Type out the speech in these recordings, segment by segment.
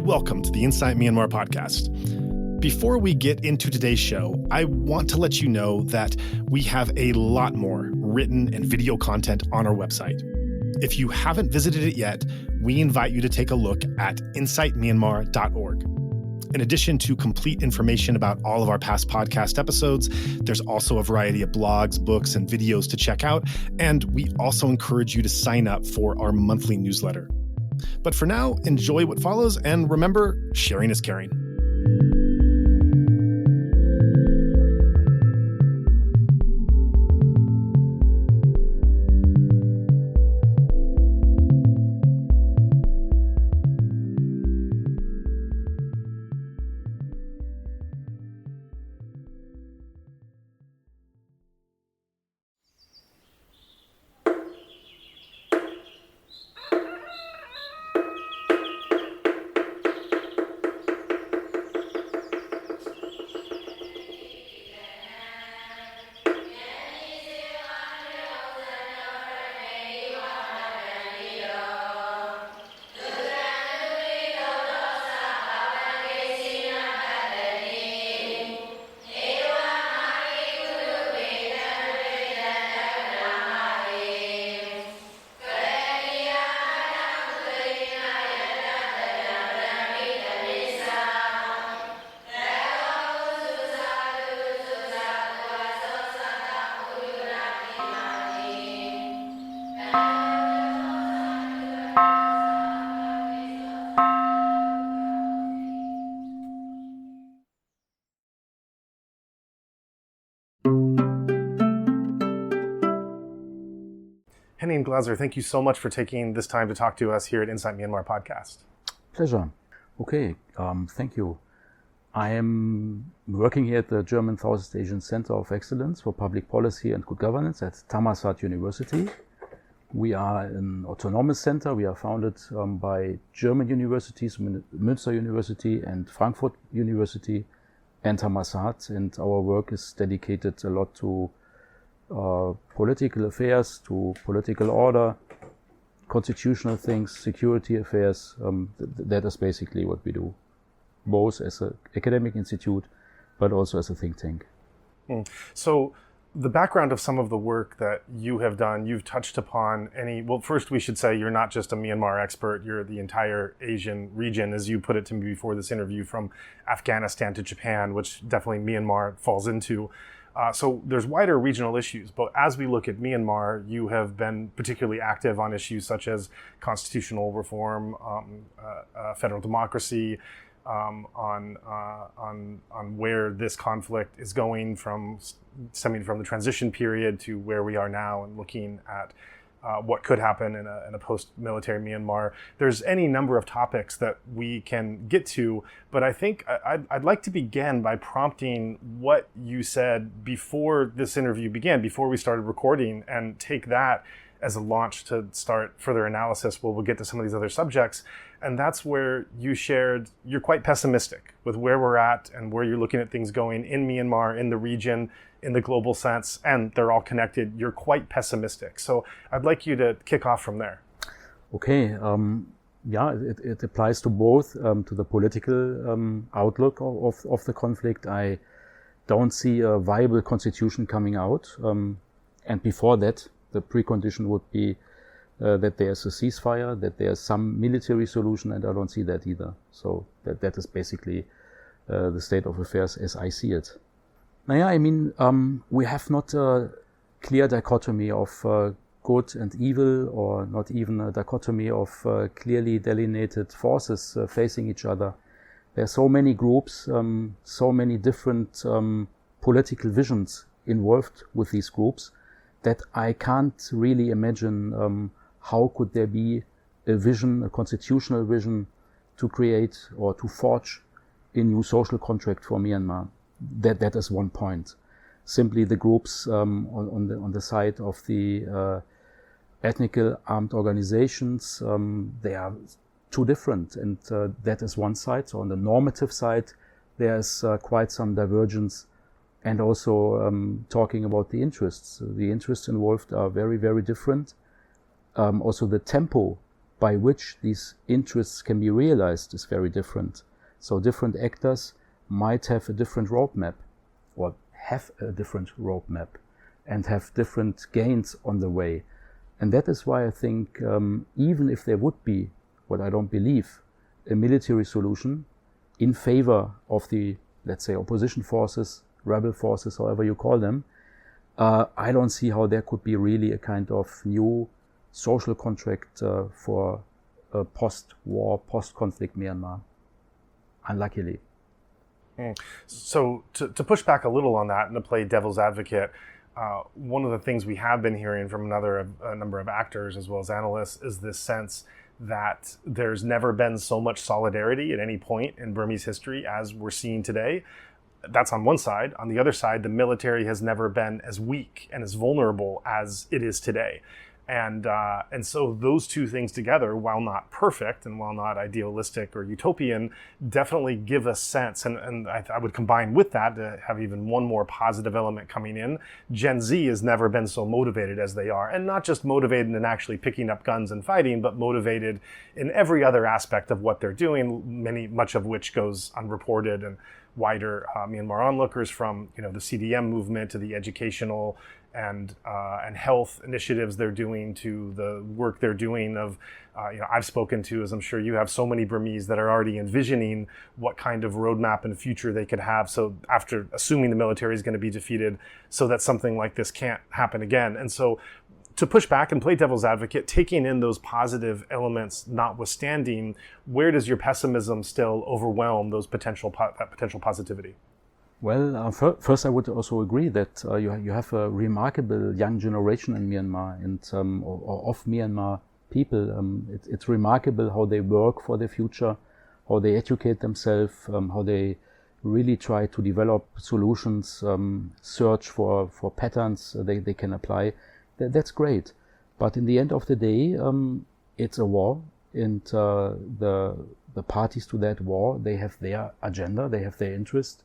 welcome to the Insight Myanmar podcast. Before we get into today's show, I want to let you know that we have a lot more written and video content on our website. If you haven't visited it yet, we invite you to take a look at insightmyanmar.org. In addition to complete information about all of our past podcast episodes, there's also a variety of blogs, books, and videos to check out, and we also encourage you to sign up for our monthly newsletter. But for now, enjoy what follows, and remember, sharing is caring. Henning Glaser, thank you so much for taking this time to talk to us here at Insight Myanmar podcast. Pleasure. Okay, thank you. I am working here at the German Southeast Asian Center of Excellence for Public Policy and Good Governance at Thammasat University. We are an autonomous center. We are founded by German universities, Münster University and Frankfurt University and Thammasat, and our work is dedicated a lot to political affairs, to political order, constitutional things, security affairs. That is basically what we do, both as an academic institute, but also as a think tank. So the background of some of the work that you have done, you've touched upon well, first we should say you're not just a Myanmar expert, you're the entire Asian region, as you put it to me before this interview, from Afghanistan to Japan, which definitely Myanmar falls into. So there's wider regional issues, but as we look at Myanmar, you have been particularly active on issues such as constitutional reform, federal democracy, on where this conflict is going stemming from the transition period to where we are now, and looking at what could happen in a post-military Myanmar. There's any number of topics that we can get to, but I think I'd like to begin by prompting what you said before this interview began, before we started recording, and take that as a launch to start further analysis. We'll get to some of these other subjects. And that's where you shared you're quite pessimistic with where we're at and where you're looking at things going in Myanmar, in the region, in the global sense, and they're all connected. You're quite pessimistic. So I'd like you to kick off from there. Okay. It applies to both, to the political outlook of the conflict. I don't see a viable constitution coming out. And before that, the precondition would be that there's a ceasefire, that there's some military solution, and I don't see that either. So that is basically the state of affairs as I see it. We have not a clear dichotomy of good and evil, or not even a dichotomy of clearly delineated forces facing each other. There are so many groups, so many different political visions involved with these groups, that I can't really imagine how could there be a vision, a constitutional vision, to create or to forge a new social contract for Myanmar. That is one point. Simply the groups on the side of the ethnical armed organizations, they are too different, and that is one side. So on the normative side, there's quite some divergence. And also talking about the interests. The interests involved are very, very different. Also the tempo by which these interests can be realized is very different. So different actors might have a different roadmap, or have a different roadmap, and have different gains on the way. And that is why I think even if there would be, what I don't believe, a military solution in favor of the, let's say, opposition forces, rebel forces, however you call them, I don't see how there could be really a kind of new social contract for a post-war, post-conflict Myanmar, unluckily. So to push back a little on that and to play devil's advocate, one of the things we have been hearing from a number of actors as well as analysts is this sense that there's never been so much solidarity at any point in Burmese history as we're seeing today. That's on one side. On the other side, the military has never been as weak and as vulnerable as it is today. And so those two things together, while not perfect and while not idealistic or utopian, definitely give a sense. And I would combine with that to have even one more positive element coming in. Gen Z has never been so motivated as they are. And not just motivated in actually picking up guns and fighting, but motivated in every other aspect of what they're doing, much of which goes unreported. And wider Myanmar onlookers, from the CDM movement to the educational and health initiatives they're doing, to the work they're doing of I've spoken to, as I'm sure you have, so many Burmese that are already envisioning what kind of roadmap and future they could have, so after assuming the military is going to be defeated, so that something like this can't happen again. And so to push back and play devil's advocate, taking in those positive elements notwithstanding, where does your pessimism still overwhelm those potential positivity? Well, first I would also agree that you have a remarkable young generation in Myanmar, and of Myanmar people. It's remarkable how they work for the future, how they educate themselves, how they really try to develop solutions, search for patterns they can apply. That's great. But in the end of the day, it's a war, and the parties to that war, they have their agenda, they have their interest.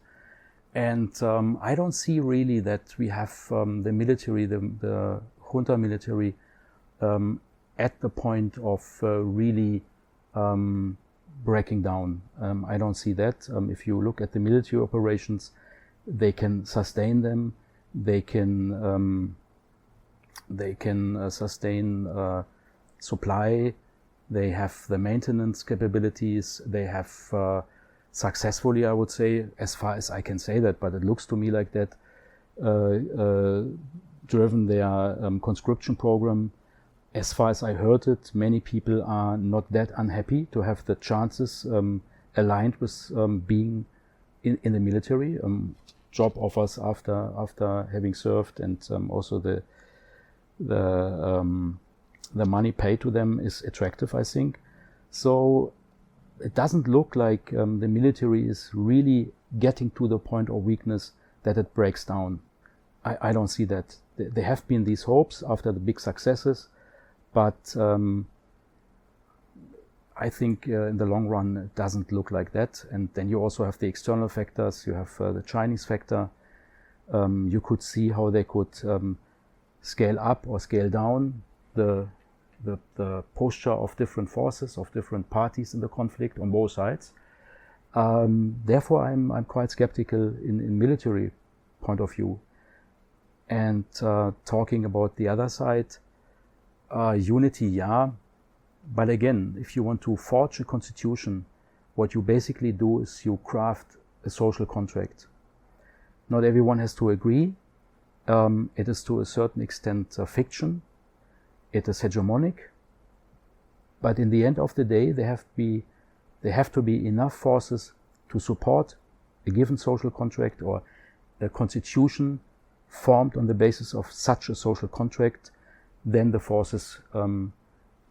And I don't see really that we have the military, the junta military, at the point of really breaking down. I don't see that. If you look at the military operations, they can sustain them. They can sustain supply. They have the maintenance capabilities. They have successfully, I would say, as far as I can say that, but it looks to me like that, driven their conscription program. As far as I heard it, many people are not that unhappy to have the chances aligned with being in the military. Job offers after having served, and also the money paid to them is attractive, I think. So it doesn't look like the military is really getting to the point of weakness that it breaks down. I don't see that. There have been these hopes after the big successes, but I think in the long run it doesn't look like that. And then you also have the external factors. You have the Chinese factor. You could see how they could scale up or scale down the posture of different forces, of different parties in the conflict on both sides. Therefore, I'm quite skeptical in military point of view. And talking about the other side, unity, yeah. But again, if you want to forge a constitution, what you basically do is you craft a social contract. Not everyone has to agree. It is to a certain extent fiction. It is hegemonic, but in the end of the day, there have to be enough forces to support a given social contract or a constitution formed on the basis of such a social contract, than the forces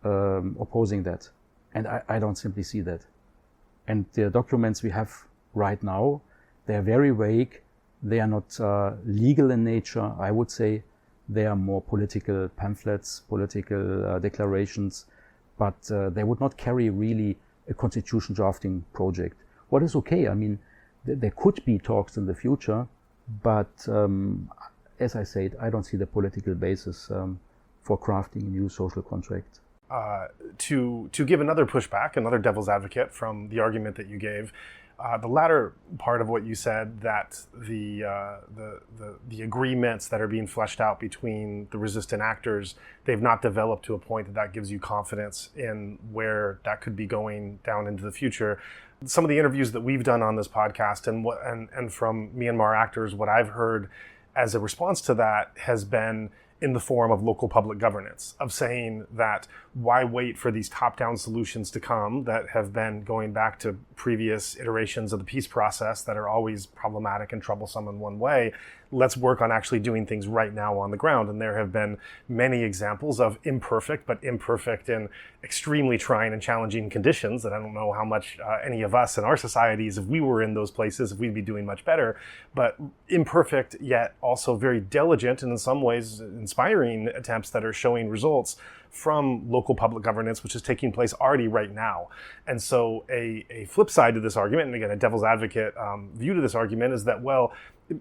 opposing that. And I don't simply see that. And the documents we have right now, they are very vague. They are not legal in nature, I would say. They are more political pamphlets, political declarations, but they would not carry really a constitution drafting project. What is okay, I mean, there could be talks in the future, but as I said, I don't see the political basis for crafting a new social contract. to give another pushback, another devil's advocate from the argument that you gave, the latter part of what you said, that the agreements that are being fleshed out between the resistant actors, they've not developed to a point that gives you confidence in where that could be going down into the future. Some of the interviews that we've done on this podcast and from Myanmar actors, what I've heard as a response to that has been in the form of local public governance, of saying that why wait for these top-down solutions to come that have been going back to previous iterations of the peace process that are always problematic and troublesome in one way. Let's work on actually doing things right now on the ground. And there have been many examples of imperfect in extremely trying and challenging conditions that I don't know how much any of us in our societies, if we were in those places, if we'd be doing much better, but imperfect yet also very diligent and in some ways inspiring attempts that are showing results from local public governance, which is taking place already right now. And so a flip side to this argument, and again, a devil's advocate view to this argument, is that, well,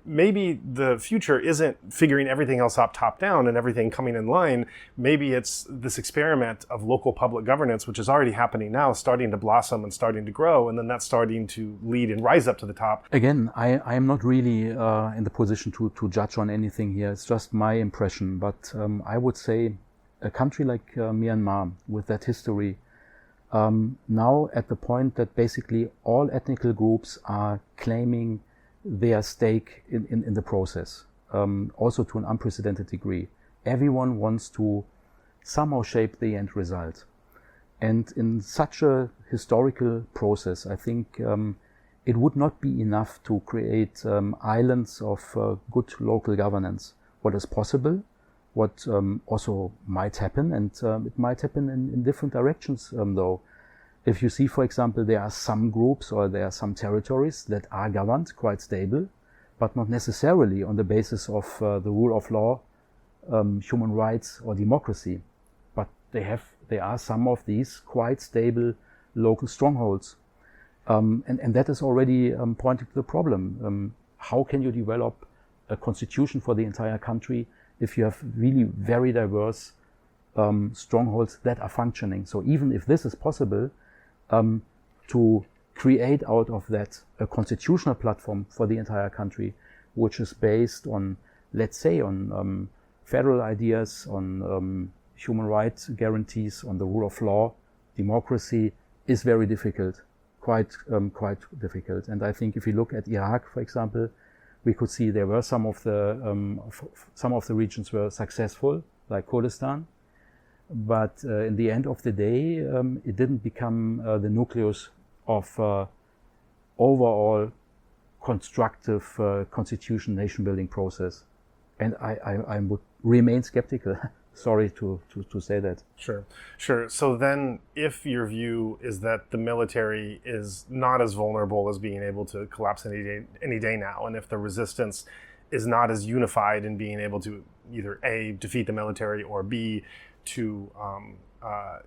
maybe the future isn't figuring everything else up top down and everything coming in line. Maybe it's this experiment of local public governance, which is already happening now, starting to blossom and starting to grow, and then that's starting to lead and rise up to the top. Again, I am not really in the position to judge on anything here. It's just my impression. But I would say a country like Myanmar, with that history, now at the point that basically all ethnic groups are claiming their stake in the process, also to an unprecedented degree. Everyone wants to somehow shape the end result. And in such a historical process, I think it would not be enough to create islands of good local governance. What is possible, what also might happen, and it might happen in different directions though. If you see, for example, there are some groups or there are some territories that are governed quite stable, but not necessarily on the basis of the rule of law, human rights or democracy. But there are some of these quite stable local strongholds. And that is already pointing to the problem. How can you develop a constitution for the entire country if you have really very diverse strongholds that are functioning? So even if this is possible, to create out of that a constitutional platform for the entire country, which is based on, let's say, on federal ideas, on human rights guarantees, on the rule of law, democracy, is very difficult, quite difficult. And I think if you look at Iraq, for example, we could see there were some of the regions were successful, like Kurdistan. But in the end of the day, it didn't become the nucleus of overall constructive constitution nation-building process. And I would remain skeptical. Sorry to say that. Sure. So then if your view is that the military is not as vulnerable as being able to collapse any day now, and if the resistance is not as unified in being able to either A, defeat the military, or B, to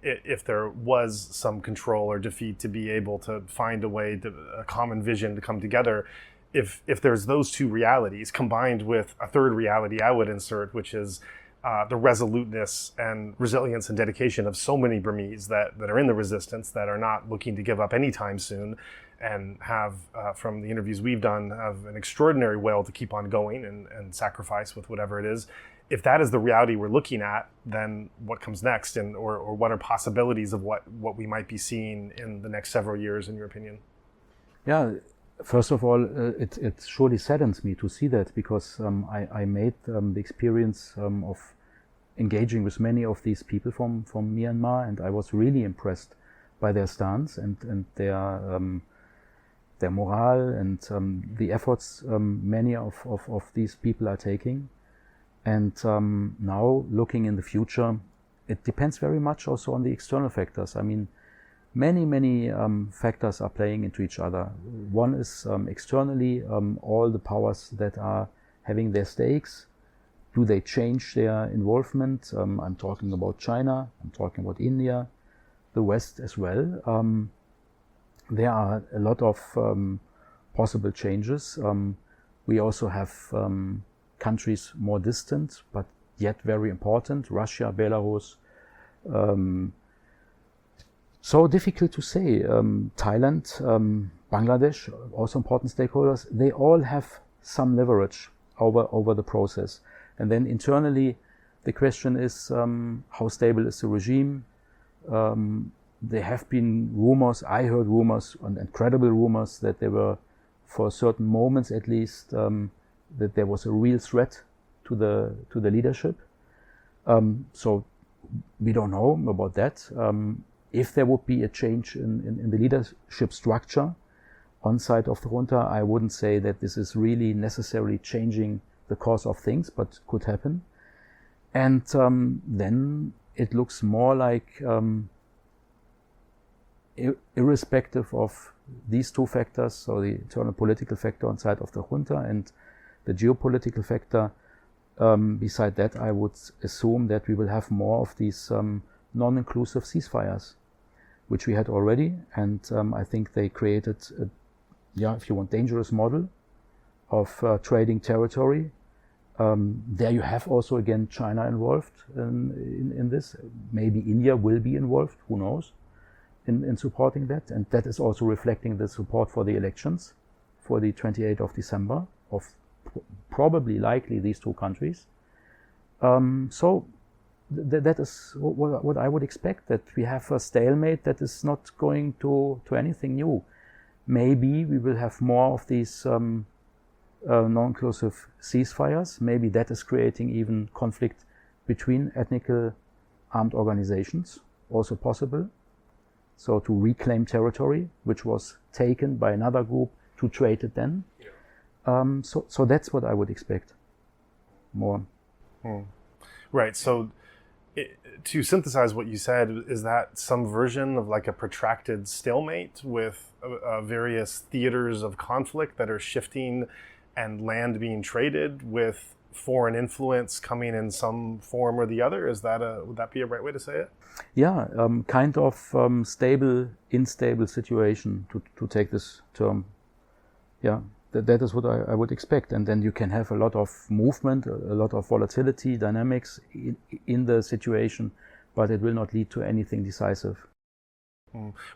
if there was some control or defeat, to be able to find a common vision to come together. If there's those two realities combined with a third reality I would insert, which is the resoluteness and resilience and dedication of so many Burmese that are in the resistance, that are not looking to give up anytime soon, and have, from the interviews we've done, have an extraordinary will to keep on going and sacrifice with whatever it is. If that is the reality we're looking at, then what comes next, and or what are possibilities of what we might be seeing in the next several years, in your opinion? Yeah, first of all, it surely saddens me to see that, because I made the experience of engaging with many of these people from Myanmar, and I was really impressed by their stance and their morale and the efforts many of these people are taking. And now, looking in the future, it depends very much also on the external factors. I mean, many factors are playing into each other. One is externally, all the powers that are having their stakes. Do they change their involvement? I'm talking about China, I'm talking about India, the West as well. There are a lot of possible changes. We also have countries more distant, but yet very important: Russia, Belarus, So difficult to say. Thailand, Bangladesh, also important stakeholders, they all have some leverage over the process. And then internally, the question is how stable is the regime? There have been rumors, I heard rumors, and credible rumors, that there were, for certain moments at least, that there was a real threat to the leadership. So we don't know about that. If there would be a change in the leadership structure on side of the junta, I wouldn't say that this is really necessarily changing the course of things, but could happen. And then it looks more like, irrespective of these two factors, so the internal political factor on side of the junta and the geopolitical factor, beside that, I would assume that we will have more of these non-inclusive ceasefires, which we had already, and I think they created a, if you want, dangerous model of trading territory. There you have also again China involved in this. Maybe India will be involved, who knows, in supporting that, and that is also reflecting the support for the elections for the 28th of December of probably likely these two countries. So that is what I would expect, that we have a stalemate that is not going to anything new. Maybe we will have more of these non-inclusive ceasefires. Maybe that is creating even conflict between ethnical armed organizations, also possible. So to reclaim territory, which was taken by another group, to trade it then. So that's what I would expect more. Right. So to synthesize what you said, is that some version of like a protracted stalemate with various theaters of conflict that are shifting and land being traded with foreign influence coming in some form or the other? Would that be a right way to say it? Yeah, kind of stable, unstable situation, to take this term. Yeah, that is what I would expect. And then you can have a lot of movement, a lot of volatility, dynamics in the situation, but it will not lead to anything decisive.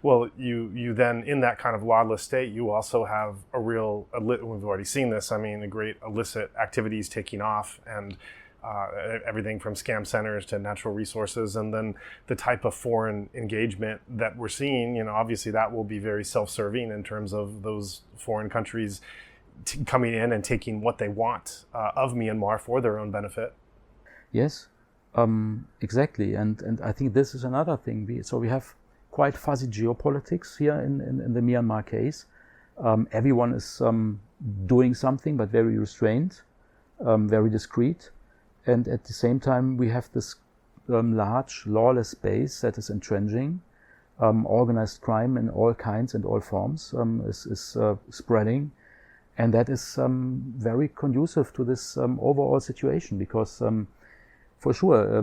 Well, you then, in that kind of lawless state, you also have we've already seen this, the great illicit activities taking off, and everything from scam centers to natural resources, and then the type of foreign engagement that we're seeing, obviously that will be very self-serving in terms of those foreign countries coming in and taking what they want of Myanmar for their own benefit. Yes, exactly. And I think this is another thing. We have quite fuzzy geopolitics here in the Myanmar case. Everyone is doing something, but very restrained, very discreet. And at the same time, we have this large lawless base that is entrenching. Organized crime in all kinds and all forms is spreading. And that is very conducive to this overall situation, because for sure,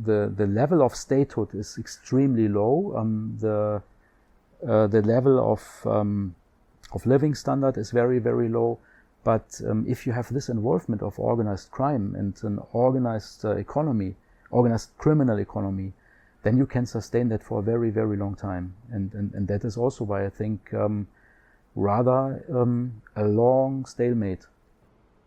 the level of statehood is extremely low. The level of living standard is very, very low. But if you have this involvement of organized crime and an organized economy, organized criminal economy, then you can sustain that for a very, very long time. And that is also why I think rather a long stalemate.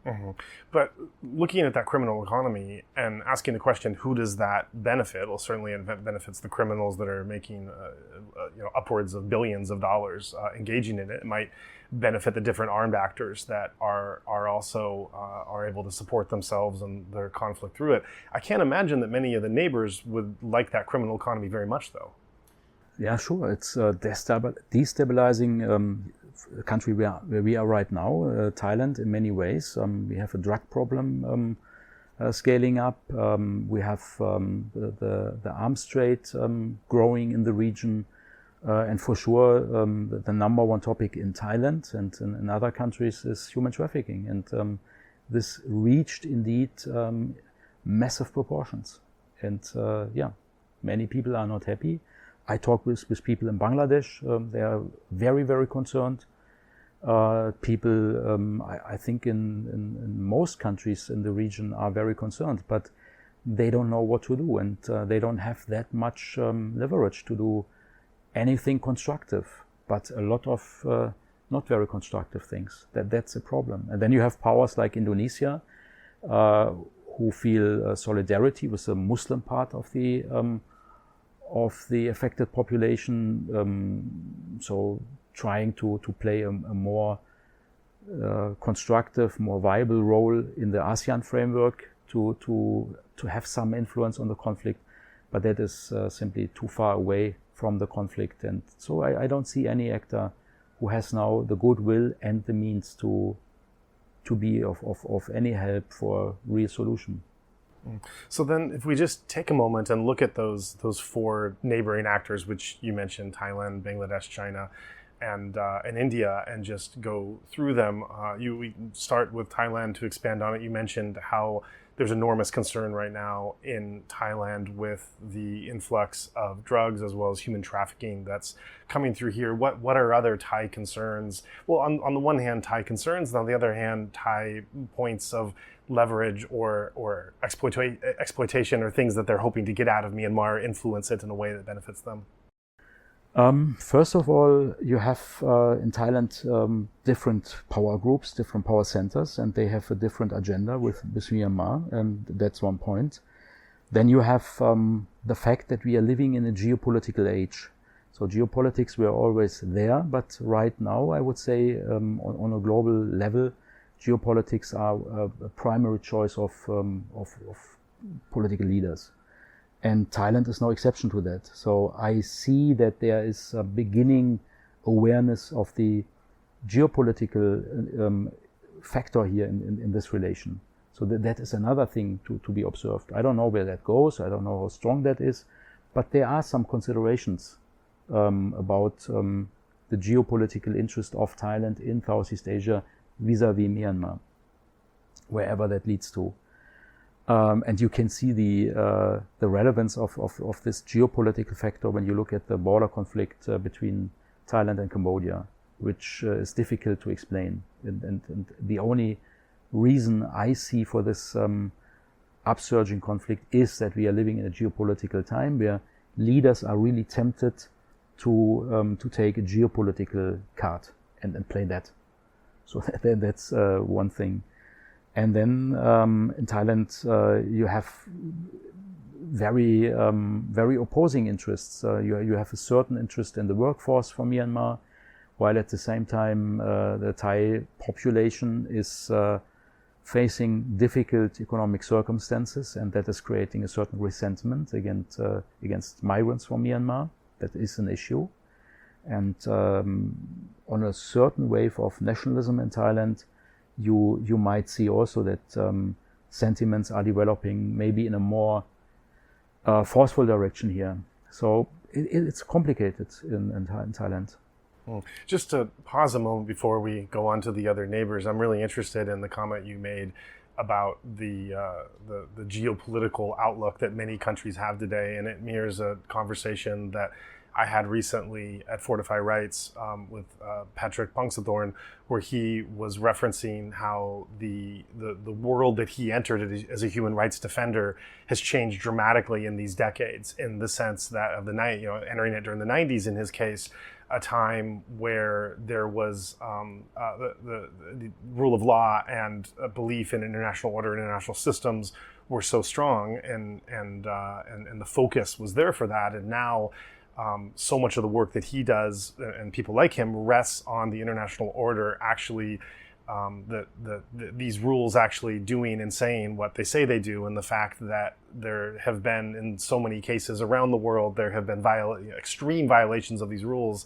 Mm-hmm. But looking at that criminal economy and asking the question, who does that benefit? Well, certainly it benefits the criminals that are making upwards of billions of dollars engaging in it. It might benefit the different armed actors that are also are able to support themselves and their conflict through it. I can't imagine that many of the neighbors would like that criminal economy very much, though. Yeah, sure. It's destabilizing the country where we are right now, Thailand, in many ways. We have a drug problem scaling up. We have the arms trade growing in the region. And for sure, the number one topic in Thailand and in other countries is human trafficking. And this reached indeed massive proportions. And many people are not happy. I talk with people in Bangladesh. They are very, very concerned. People, I think in most countries in the region are very concerned, but they don't know what to do, and they don't have that much leverage to do anything constructive, but a lot of not very constructive things. That's a problem. And then you have powers like Indonesia, who feel solidarity with the Muslim part of the affected population, so trying to play a more constructive, more viable role in the ASEAN framework to have some influence on the conflict, but that is simply too far away from the conflict. And so I don't see any actor who has now the goodwill and the means to be of any help for real solution. So then if we just take a moment and look at those four neighboring actors, which you mentioned, Thailand, Bangladesh, China, and India, and just go through them. We start with Thailand to expand on it. You mentioned how there's enormous concern right now in Thailand with the influx of drugs as well as human trafficking that's coming through here. What are other Thai concerns? Well, on the one hand, Thai concerns, and on the other hand, Thai points of leverage or exploitation or things that they're hoping to get out of Myanmar, influence it in a way that benefits them. First of all, you have in Thailand different power groups, different power centers, and they have a different agenda with Myanmar, and that's one point. Then you have the fact that we are living in a geopolitical age. So geopolitics were always there, but right now I would say on a global level, geopolitics are a primary choice of political leaders. And Thailand is no exception to that. So I see that there is a beginning awareness of the geopolitical factor here in this relation. So that is another thing to be observed. I don't know where that goes. I don't know how strong that is. But there are some considerations about the geopolitical interest of Thailand in Southeast Asia vis-a-vis Myanmar, wherever that leads to. And you can see the relevance of this geopolitical factor when you look at the border conflict between Thailand and Cambodia, which is difficult to explain. And the only reason I see for this upsurging conflict is that we are living in a geopolitical time where leaders are really tempted to take a geopolitical card and play that. So that's one thing. And then in Thailand, you have very opposing interests. You have a certain interest in the workforce for Myanmar, while at the same time the Thai population is facing difficult economic circumstances, and that is creating a certain resentment against migrants from Myanmar. That is an issue. And on a certain wave of nationalism in Thailand, you might see also that sentiments are developing maybe in a more forceful direction here. So it's complicated in Thailand. Just to pause a moment before we go on to the other neighbors, I'm really interested in the comment you made about the geopolitical outlook that many countries have today, and it mirrors a conversation that I had recently at Fortify Rights with Patrick Pongsathorn, where he was referencing how the world that he entered as a human rights defender has changed dramatically in these decades, in the sense that of entering it during the 90s in his case, a time where there was the rule of law and a belief in international order, international systems were so strong, and the focus was there for that, and now. So much of the work that he does and people like him rests on the international order actually, these rules actually doing and saying what they say they do, and the fact that there have been, in so many cases around the world, there have been extreme violations of these rules,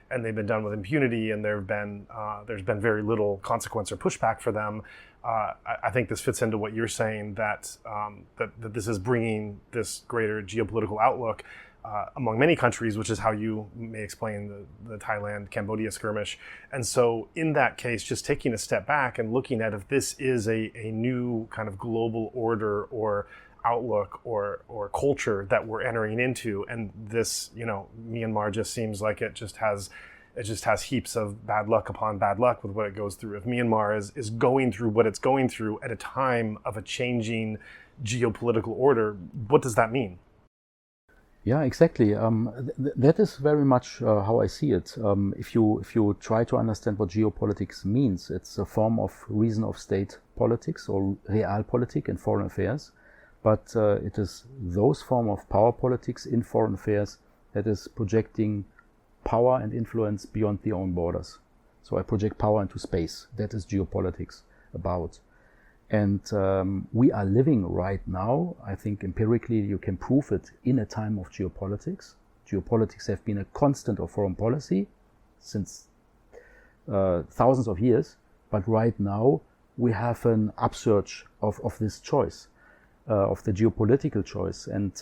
and they've been done with impunity, and there's been very little consequence or pushback for them. I think this fits into what you're saying, that this is bringing this greater geopolitical outlook among many countries, which is how you may explain the Thailand-Cambodia skirmish. And so in that case, just taking a step back and looking at if this is a new kind of global order or outlook or culture that we're entering into, and this, Myanmar just seems like it just has heaps of bad luck upon bad luck with what it goes through. If Myanmar is going through what it's going through at a time of a changing geopolitical order, what does that mean? Yeah, exactly. That is very much how I see it. If you try to understand what geopolitics means, it's a form of reason of state politics or realpolitik in foreign affairs. But it is those form of power politics in foreign affairs that is projecting power and influence beyond the own borders. So I project power into space. That is geopolitics about. And we are living right now, I think empirically you can prove it, in a time of geopolitics. Geopolitics have been a constant of foreign policy since thousands of years, but right now we have an upsurge of this choice, of the geopolitical choice. And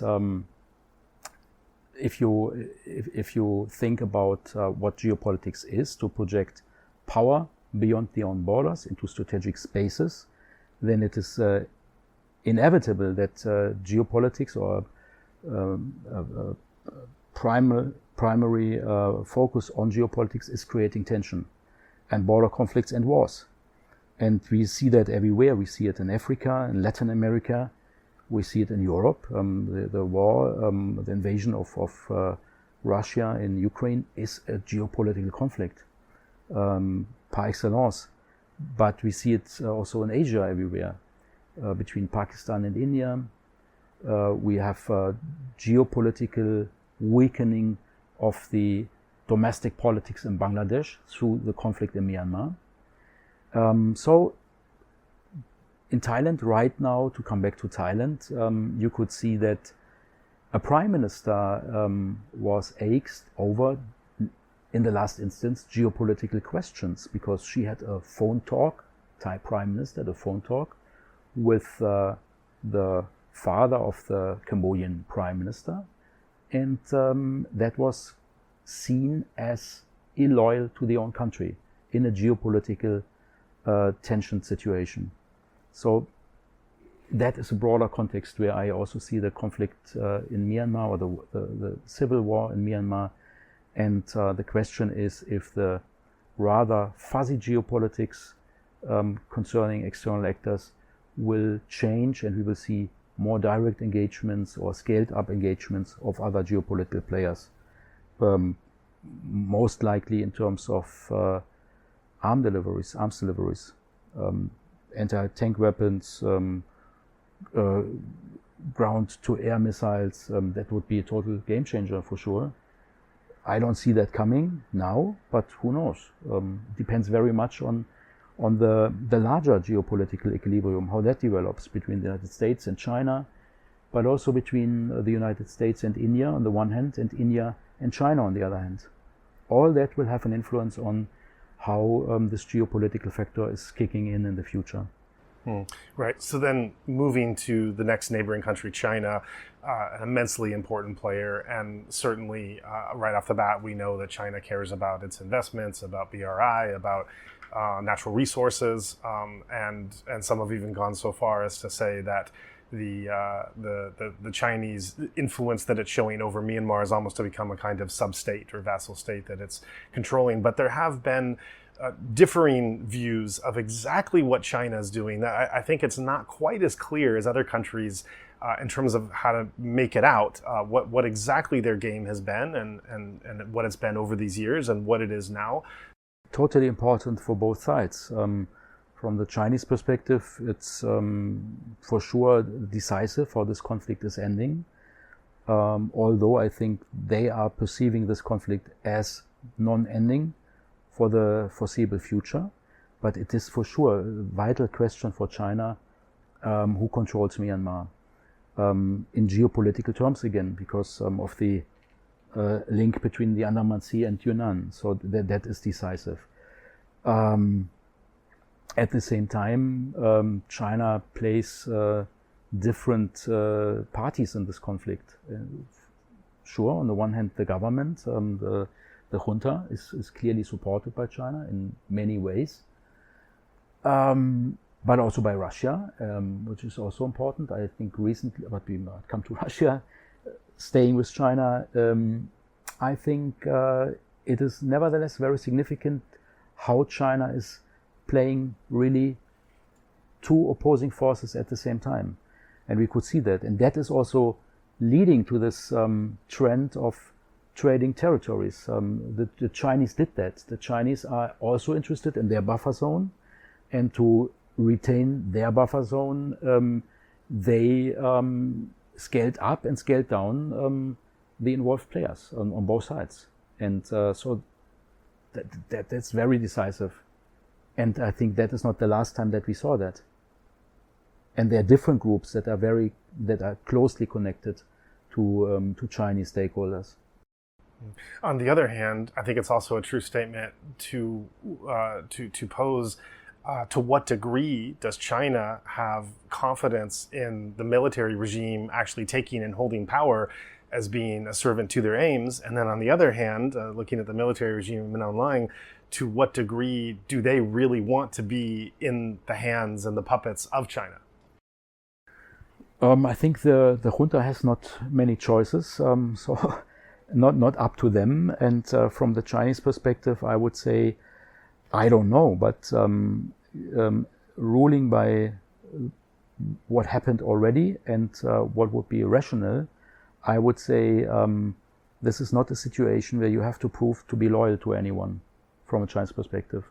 if you think about what geopolitics is, to project power beyond the own borders into strategic spaces, then it is inevitable that geopolitics or primary focus on geopolitics is creating tension and border conflicts and wars. And we see that everywhere. We see it in Africa, in Latin America. We see it in Europe. The war, the invasion of Russia in Ukraine is a geopolitical conflict par excellence. But we see it also in Asia everywhere, between Pakistan and India. We have geopolitical weakening of the domestic politics in Bangladesh through the conflict in Myanmar. So in Thailand right now, to come back to Thailand, you could see that a prime minister was axed over, in the last instance, geopolitical questions, because she had a phone talk, Thai prime minister had a phone talk with the father of the Cambodian prime minister, and that was seen as illoyal to the own country in a geopolitical tension situation. So that is a broader context where I also see the conflict in Myanmar, or the civil war in Myanmar. And the question is if the rather fuzzy geopolitics concerning external actors will change, and we will see more direct engagements or scaled up engagements of other geopolitical players, most likely in terms of arms deliveries, anti-tank weapons, ground-to-air missiles. That would be a total game changer for sure. I don't see that coming now, but who knows? Depends very much on the larger geopolitical equilibrium, how that develops between the United States and China, but also between the United States and India on the one hand, and India and China on the other hand. All that will have an influence on how this geopolitical factor is kicking in the future. Right. So then moving to the next neighboring country, China, an immensely important player. And certainly right off the bat, we know that China cares about its investments, about BRI, about natural resources. And some have even gone so far as to say that the Chinese influence that it's showing over Myanmar is almost to become a kind of sub-state or vassal state that it's controlling. But there have been differing views of exactly what China is doing. I think it's not quite as clear as other countries in terms of how to make it out, what exactly their game has been and what it's been over these years and what it is now. Totally important for both sides. From the Chinese perspective, it's for sure decisive how this conflict is ending. Although I think they are perceiving this conflict as non-ending for the foreseeable future. But it is for sure a vital question for China, who controls Myanmar, in geopolitical terms again, because of the link between the Andaman Sea and Yunnan. So that is decisive. At the same time, China plays different parties in this conflict. Sure, on the one hand, the government, the junta is clearly supported by China in many ways, but also by Russia, which is also important. I think recently, but we might come to Russia, staying with China, I think it is nevertheless very significant how China is playing really two opposing forces at the same time. And we could see that. And that is also leading to this trend of trading territories. The Chinese did that. The Chinese are also interested in their buffer zone, and to retain their buffer zone, they scaled up and scaled down the involved players on both sides. And so that's very decisive. And I think that is not the last time that we saw that. And there are different groups that are closely connected to Chinese stakeholders. On the other hand, I think it's also a true statement to pose to what degree does China have confidence in the military regime actually taking and holding power as being a servant to their aims? And then on the other hand, looking at the military regime in Myanmar, to what degree do they really want to be in the hands and the puppets of China? I think the junta has not many choices, so not up to them. And from the Chinese perspective, I would say, I don't know, but ruling by what happened already and what would be rational, I would say this is not a situation where you have to prove to be loyal to anyone from a Chinese perspective.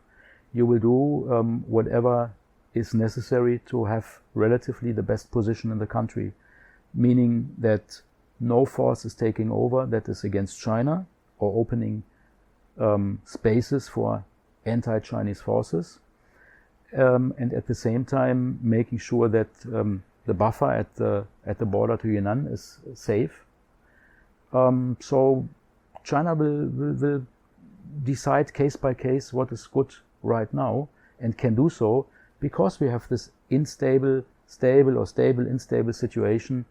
You will do whatever is necessary to have relatively the best position in the country, meaning that no force is taking over that is against China or opening spaces for anti-Chinese forces, and at the same time making sure that the buffer at the border to Yunnan is safe. So China will decide case by case what is good right now, and can do so because we have this stable, unstable situation,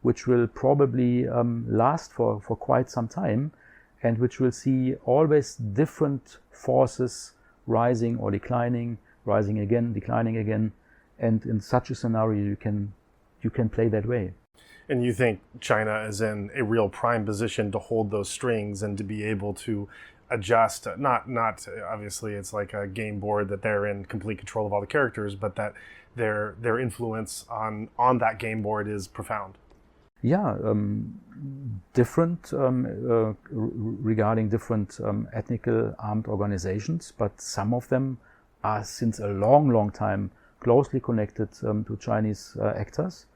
which will probably last for quite some time, and which will see always different forces rising or declining, rising again, declining again, and in such a scenario you can play that way. And you think China is in a real prime position to hold those strings and to be able to adjust, not obviously it's like a game board that they're in complete control of all the characters, but that their influence on that game board is profound. Yeah, different regarding different ethnical armed organizations, but some of them are since a long time closely connected to Chinese actors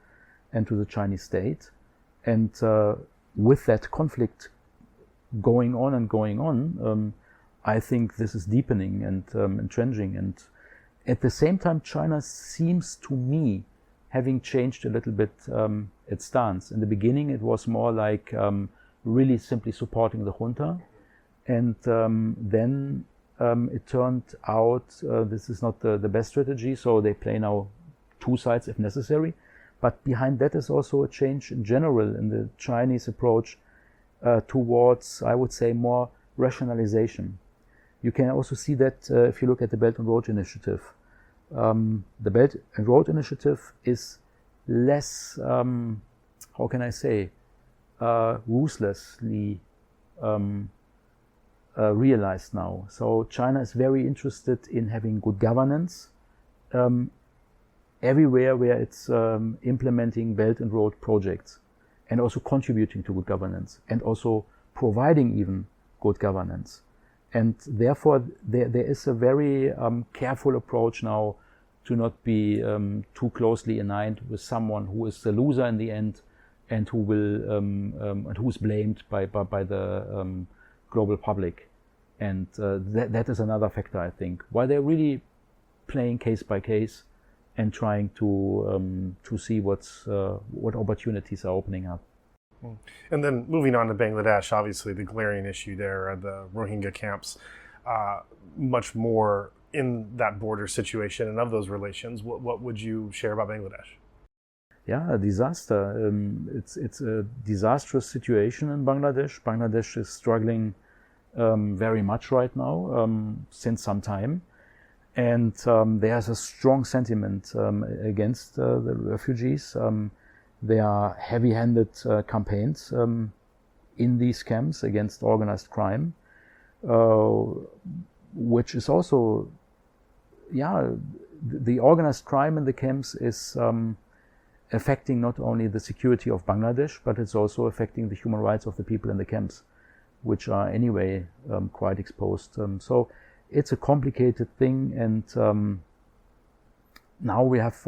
and to the Chinese state. And with that conflict going on, I think this is deepening and entrenching. And at the same time, China seems to me having changed a little bit its stance. In the beginning, it was more like really simply supporting the junta. And then it turned out this is not the best strategy, so they play now two sides if necessary. But behind that is also a change in general in the Chinese approach towards, I would say, more rationalization. You can also see that if you look at the Belt and Road Initiative. The Belt and Road Initiative is less, how can I say, ruthlessly realized now. So China is very interested in having good governance everywhere where it's implementing Belt and Road projects, and also contributing to good governance, and also providing even good governance. And therefore, there is a very careful approach now to not be too closely aligned with someone who is the loser in the end, and who will and who is blamed by the global public. And that is another factor, I think, why they're really playing case by case and trying to see what opportunities are opening up. And then moving on to Bangladesh, obviously the glaring issue there are the Rohingya camps, much more in that border situation and of those relations. What would you share about Bangladesh? Yeah, a disaster. It's a disastrous situation in Bangladesh. Bangladesh is struggling very much right now since some time. And there's a strong sentiment against the refugees. There are heavy-handed campaigns in these camps against organized crime, which is also, the organized crime in the camps is affecting not only the security of Bangladesh, but it's also affecting the human rights of the people in the camps, which are anyway quite exposed. So it's a complicated thing, and now we have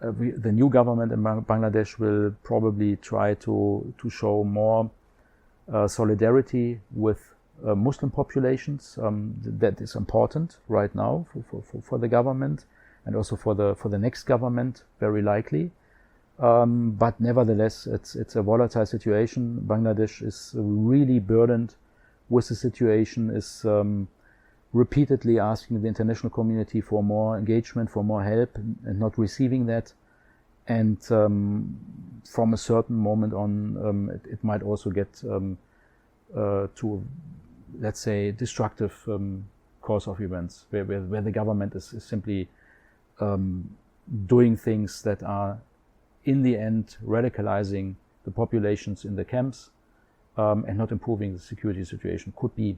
the new government in Bangladesh will probably try to show more solidarity with Muslim populations. That is important right now for the government, and also for the next government, very likely. But nevertheless, it's a volatile situation. Bangladesh is really burdened with the situation, is repeatedly asking the international community for more engagement, for more help, and not receiving that. And from a certain moment on, it might also get to, let's say, destructive course of events, where the government is simply doing things that are, in the end, radicalizing the populations in the camps and not improving the security situation. Could be.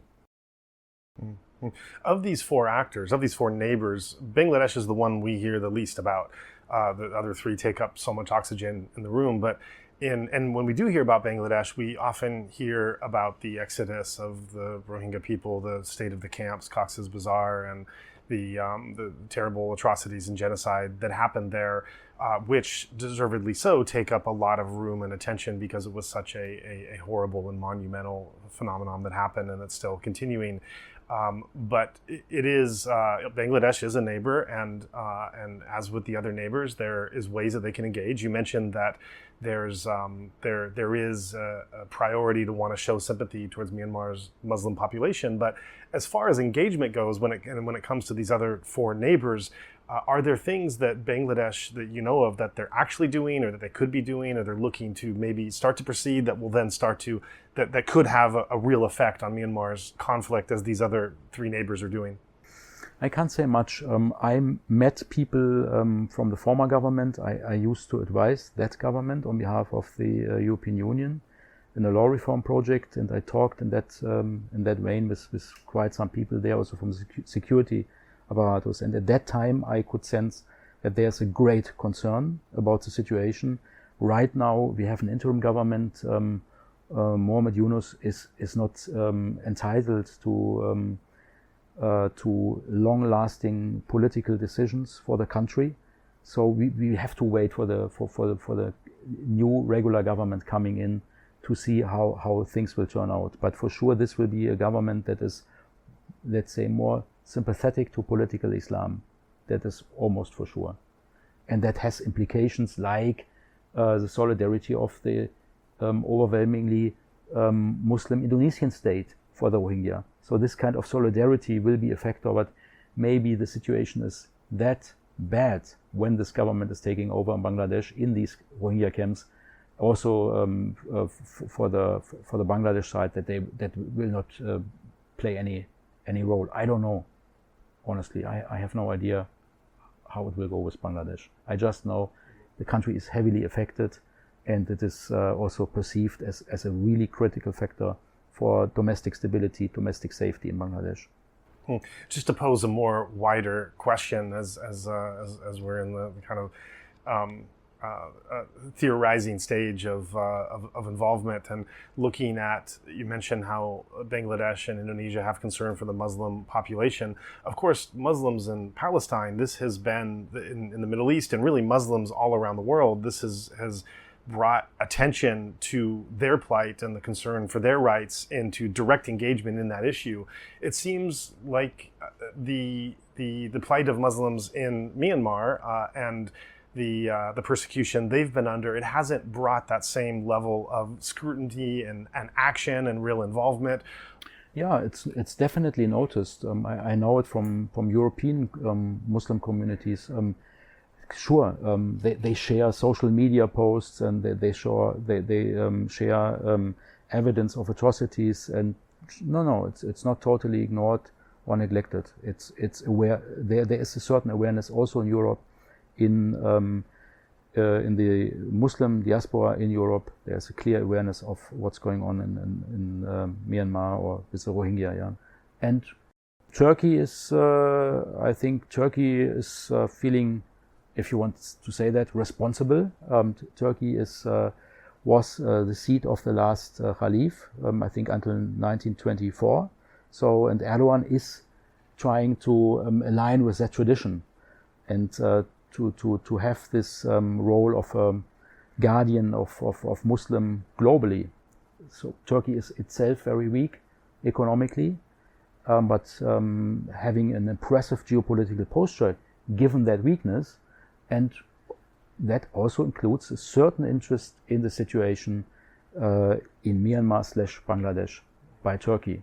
Mm-hmm. Of these four actors, of these four neighbors, Bangladesh is the one we hear the least about. The other three take up so much oxygen in the room. But and when we do hear about Bangladesh, we often hear about the exodus of the Rohingya people, the state of the camps, Cox's Bazar, and the terrible atrocities and genocide that happened there, which deservedly so take up a lot of room and attention because it was such a horrible and monumental phenomenon that happened, and it's still continuing. But it is Bangladesh is a neighbor, and as with the other neighbors, there is ways that they can engage. You mentioned that there is a priority to want to show sympathy towards Myanmar's Muslim population. But as far as engagement goes, when it comes to these other four neighbors, are there things that Bangladesh that you know of that they're actually doing, or that they could be doing, or they're looking to maybe start to proceed that will then start to that could have a real effect on Myanmar's conflict as these other three neighbors are doing? I can't say much. I met people from the former government. I used to advise that government on behalf of the European Union in a law reform project, and I talked in that vein with quite some people there, also from the security apparatus. And at that time, I could sense that there's a great concern about the situation. Right now, we have an interim government. Mohamed Yunus is not entitled to long-lasting political decisions for the country. So we have to wait for the new regular government coming in to see how things will turn out. But for sure, this will be a government that is, let's say, more sympathetic to political Islam. That is almost for sure. And that has implications like the solidarity of the overwhelmingly Muslim Indonesian state for the Rohingya. So this kind of solidarity will be a factor, but maybe the situation is that bad when this government is taking over in Bangladesh in these Rohingya camps, also for the Bangladesh side, that will not play any role. I don't know. Honestly, I have no idea how it will go with Bangladesh. I just know the country is heavily affected, and it is also perceived as a really critical factor for domestic stability, domestic safety in Bangladesh. Just to pose a more wider question, as we're in the kind of theorizing stage of involvement, and looking at, you mentioned how Bangladesh and Indonesia have concern for the Muslim population. Of course, Muslims in Palestine, this has been in the Middle East, and really Muslims all around the world, this has brought attention to their plight and the concern for their rights into direct engagement in that issue. It seems like the plight of Muslims in Myanmar and the persecution they've been under, it hasn't brought that same level of scrutiny and action and real involvement. Yeah, it's definitely noticed. I know it from European Muslim communities. Sure, they share social media posts, and they share evidence of atrocities, and no, it's not totally ignored or neglected. It's aware. There is a certain awareness also in Europe, in the Muslim diaspora in Europe. There's a clear awareness of what's going on in Myanmar or with the Rohingya. Yeah, and Turkey is, I think, feeling if you want to say that, responsible. Turkey was the seat of the last Caliph, I think until 1924. So, and Erdogan is trying to align with that tradition and to have this role of guardian of Muslim globally. So Turkey is itself very weak economically, but having an impressive geopolitical posture given that weakness, and that also includes a certain interest in the situation in Myanmar/Bangladesh by Turkey.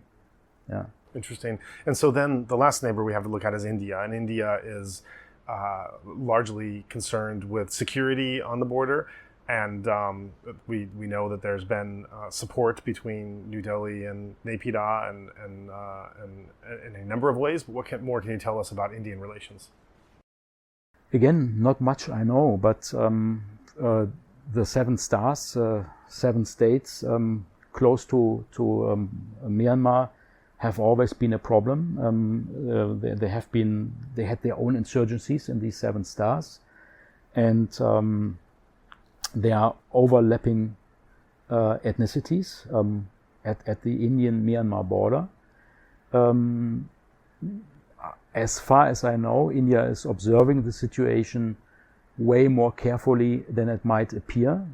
Yeah. Interesting. And so then the last neighbor we have to look at is India, and India is largely concerned with security on the border. And we know that there's been support between New Delhi and Naypyidaw and in a number of ways. But what more can you tell us about Indian relations? Again, not much I know, but the 7 stars, 7 states close to Myanmar have always been a problem. They had their own insurgencies in these 7 stars, and there are overlapping ethnicities at the Indian-Myanmar border. As far as I know, India is observing the situation way more carefully than it might appear,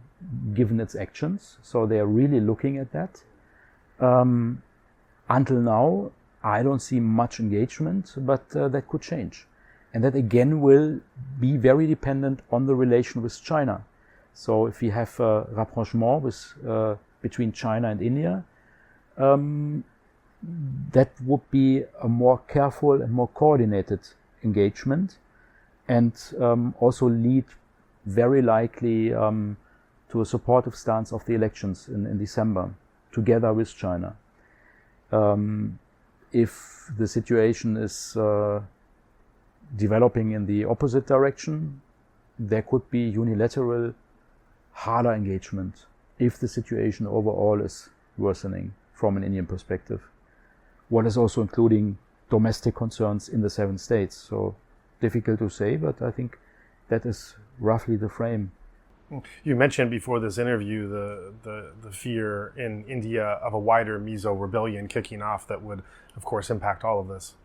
given its actions. So they are really looking at that. Until now, I don't see much engagement, but that could change. And that again will be very dependent on the relation with China. So if we have a rapprochement between China and India, that would be a more careful and more coordinated engagement, and also lead very likely to a supportive stance of the elections in December, together with China. If the situation is developing in the opposite direction, there could be unilateral, harder engagement if the situation overall is worsening from an Indian perspective. What is also including domestic concerns in the 7 states. So difficult to say, but I think that is roughly the frame. You mentioned before this interview the fear in India of a wider Mizo rebellion kicking off that would, of course, impact all of this.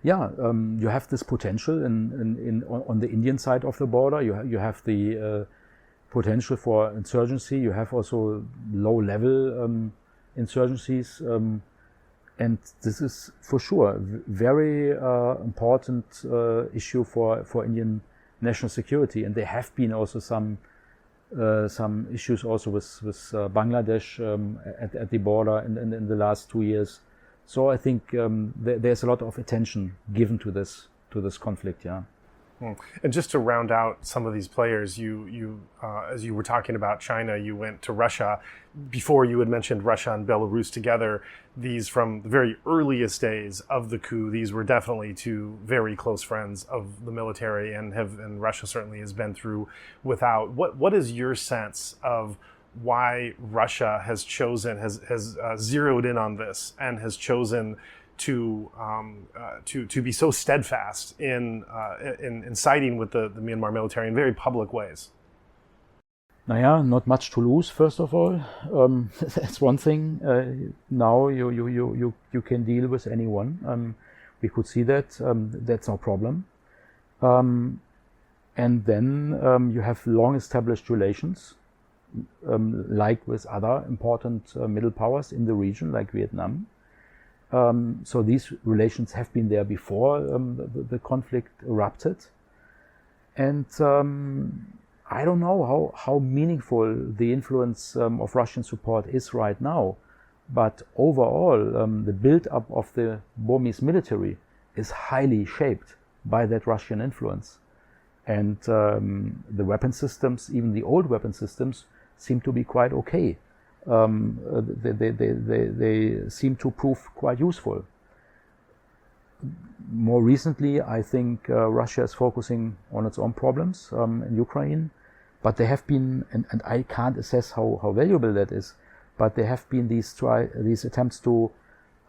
Yeah, you have this potential on the Indian side of the border. You have the potential for insurgency. You have also low-level insurgencies. And this is for sure a very important issue for Indian national security. And there have been also some issues also with Bangladesh at the border in the last 2 years. So I think there's a lot of attention given to this conflict. Yeah. And just to round out some of these players, you as you were talking about China, you went to Russia. Before you had mentioned Russia and Belarus together. These, from the very earliest days of the coup, these were definitely 2 very close friends of the military, and Russia certainly has been through without. What is your sense of why Russia has zeroed in on this and has chosen to be so steadfast in siding with the Myanmar military in very public ways? Naja, not much to lose, first of all. That's one thing. Now you can deal with anyone. We could see that. That's no problem. And then you have long-established relations, like with other important middle powers in the region, like Vietnam. So these relations have been there before the conflict erupted. And I don't know how meaningful the influence of Russian support is right now, but overall the build-up of the Burmese military is highly shaped by that Russian influence. And the weapon systems, even the old weapon systems, seem to be quite okay. They seem to prove quite useful. More recently, I think Russia is focusing on its own problems in Ukraine. But there have been, and I can't assess how valuable that is, but there have been these attempts to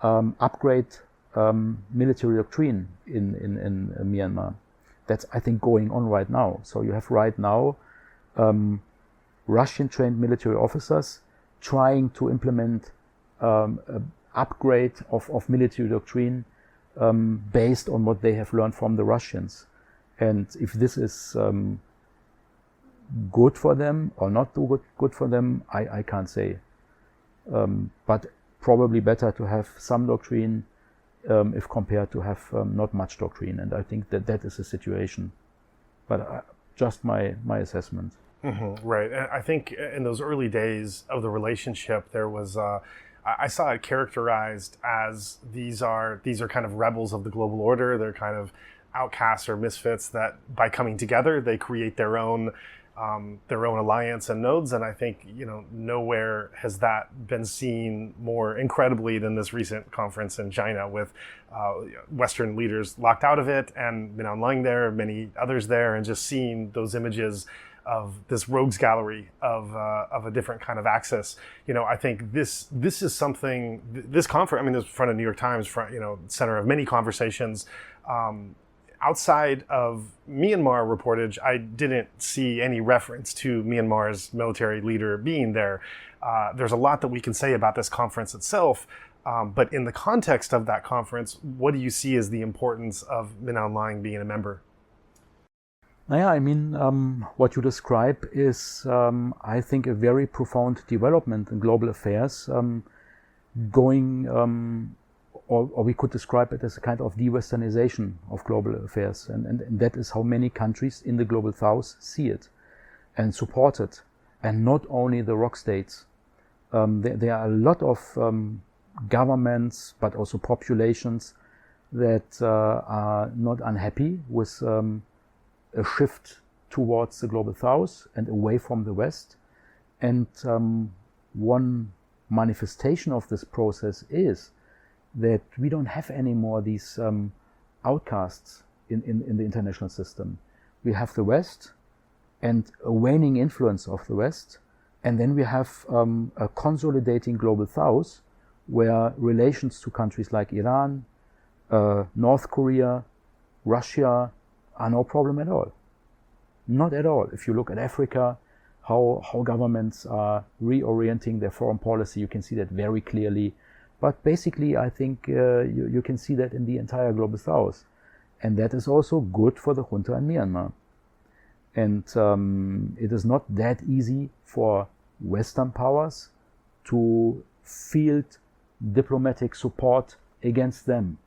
upgrade military doctrine in Myanmar. That's, I think, going on right now. So you have right now Russian-trained military officers trying to implement an upgrade of military doctrine based on what they have learned from the Russians. And if this is good for them or not good for them, I can't say. But probably better to have some doctrine if compared to have not much doctrine. And I think that is the situation. But just my assessment. Mm-hmm, right. And I think in those early days of the relationship, there was, I saw it characterized as these are kind of rebels of the global order. They're kind of outcasts or misfits that by coming together, they create their own alliance and nodes. And I think, nowhere has that been seen more incredibly than this recent conference in China with Western leaders locked out of it and Min Aung Hlaing there, many others there, and just seeing those images of this rogues gallery of a different kind of axis. I think this is something, this conference, this is in front of New York Times, center of many conversations. Outside of Myanmar reportage, I didn't see any reference to Myanmar's military leader being there. There's a lot that we can say about this conference itself, but in the context of that conference, what do you see as the importance of Min Aung Hlaing being a member? What you describe is, I think, a very profound development in global affairs, or we could describe it as a kind of de-Westernization of global affairs. And that is how many countries in the global south see it and support it. And not only the rock states. There are a lot of governments, but also populations that are not unhappy with a shift towards the global south and away from the West. And one manifestation of this process is that we don't have anymore these outcasts in the international system. We have the West and a waning influence of the West, and then we have a consolidating global south where relations to countries like Iran, North Korea, Russia are no problem at all. Not at all. If you look at Africa, how governments are reorienting their foreign policy, you can see that very clearly. But basically, I think you can see that in the entire global south. And that is also good for the junta in Myanmar. And it is not that easy for Western powers to field diplomatic support against them.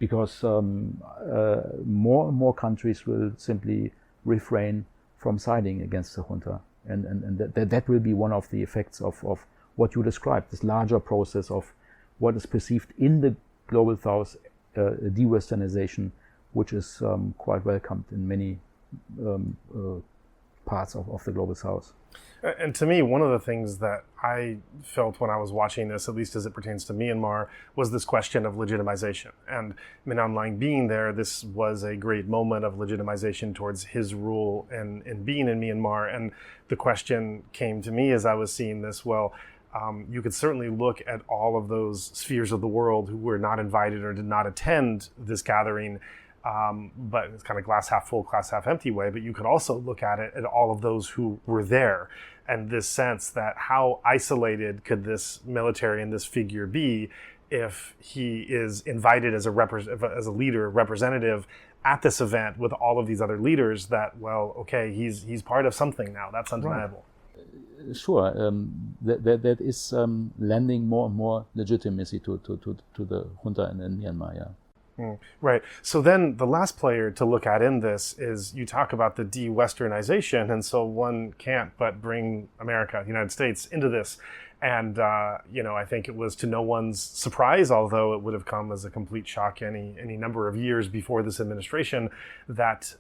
Because more and more countries will simply refrain from siding against the junta. And that will be one of the effects of what you described, this larger process of what is perceived in the global south, de-Westernization, which is quite welcomed in many parts of the global south. And to me, one of the things that I felt when I was watching this, at least as it pertains to Myanmar, was this question of legitimization. And Min Aung Hlaing being there, this was a great moment of legitimization towards his rule and being in Myanmar. And the question came to me as I was seeing this, you could certainly look at all of those spheres of the world who were not invited or did not attend this gathering, but it's kind of glass half full, glass half empty way. But you could also look at it at all of those who were there, and this sense that how isolated could this military and this figure be if he is invited as a leader, representative at this event with all of these other leaders. That he's part of something now. That's undeniable. Right. Sure, that is lending more and more legitimacy to the junta in Myanmar. Yeah. Right. So then the last player to look at in this is, you talk about the de-Westernization, and so one can't but bring America, the United States, into this. And, I think it was to no one's surprise, although it would have come as a complete shock any number of years before this administration, that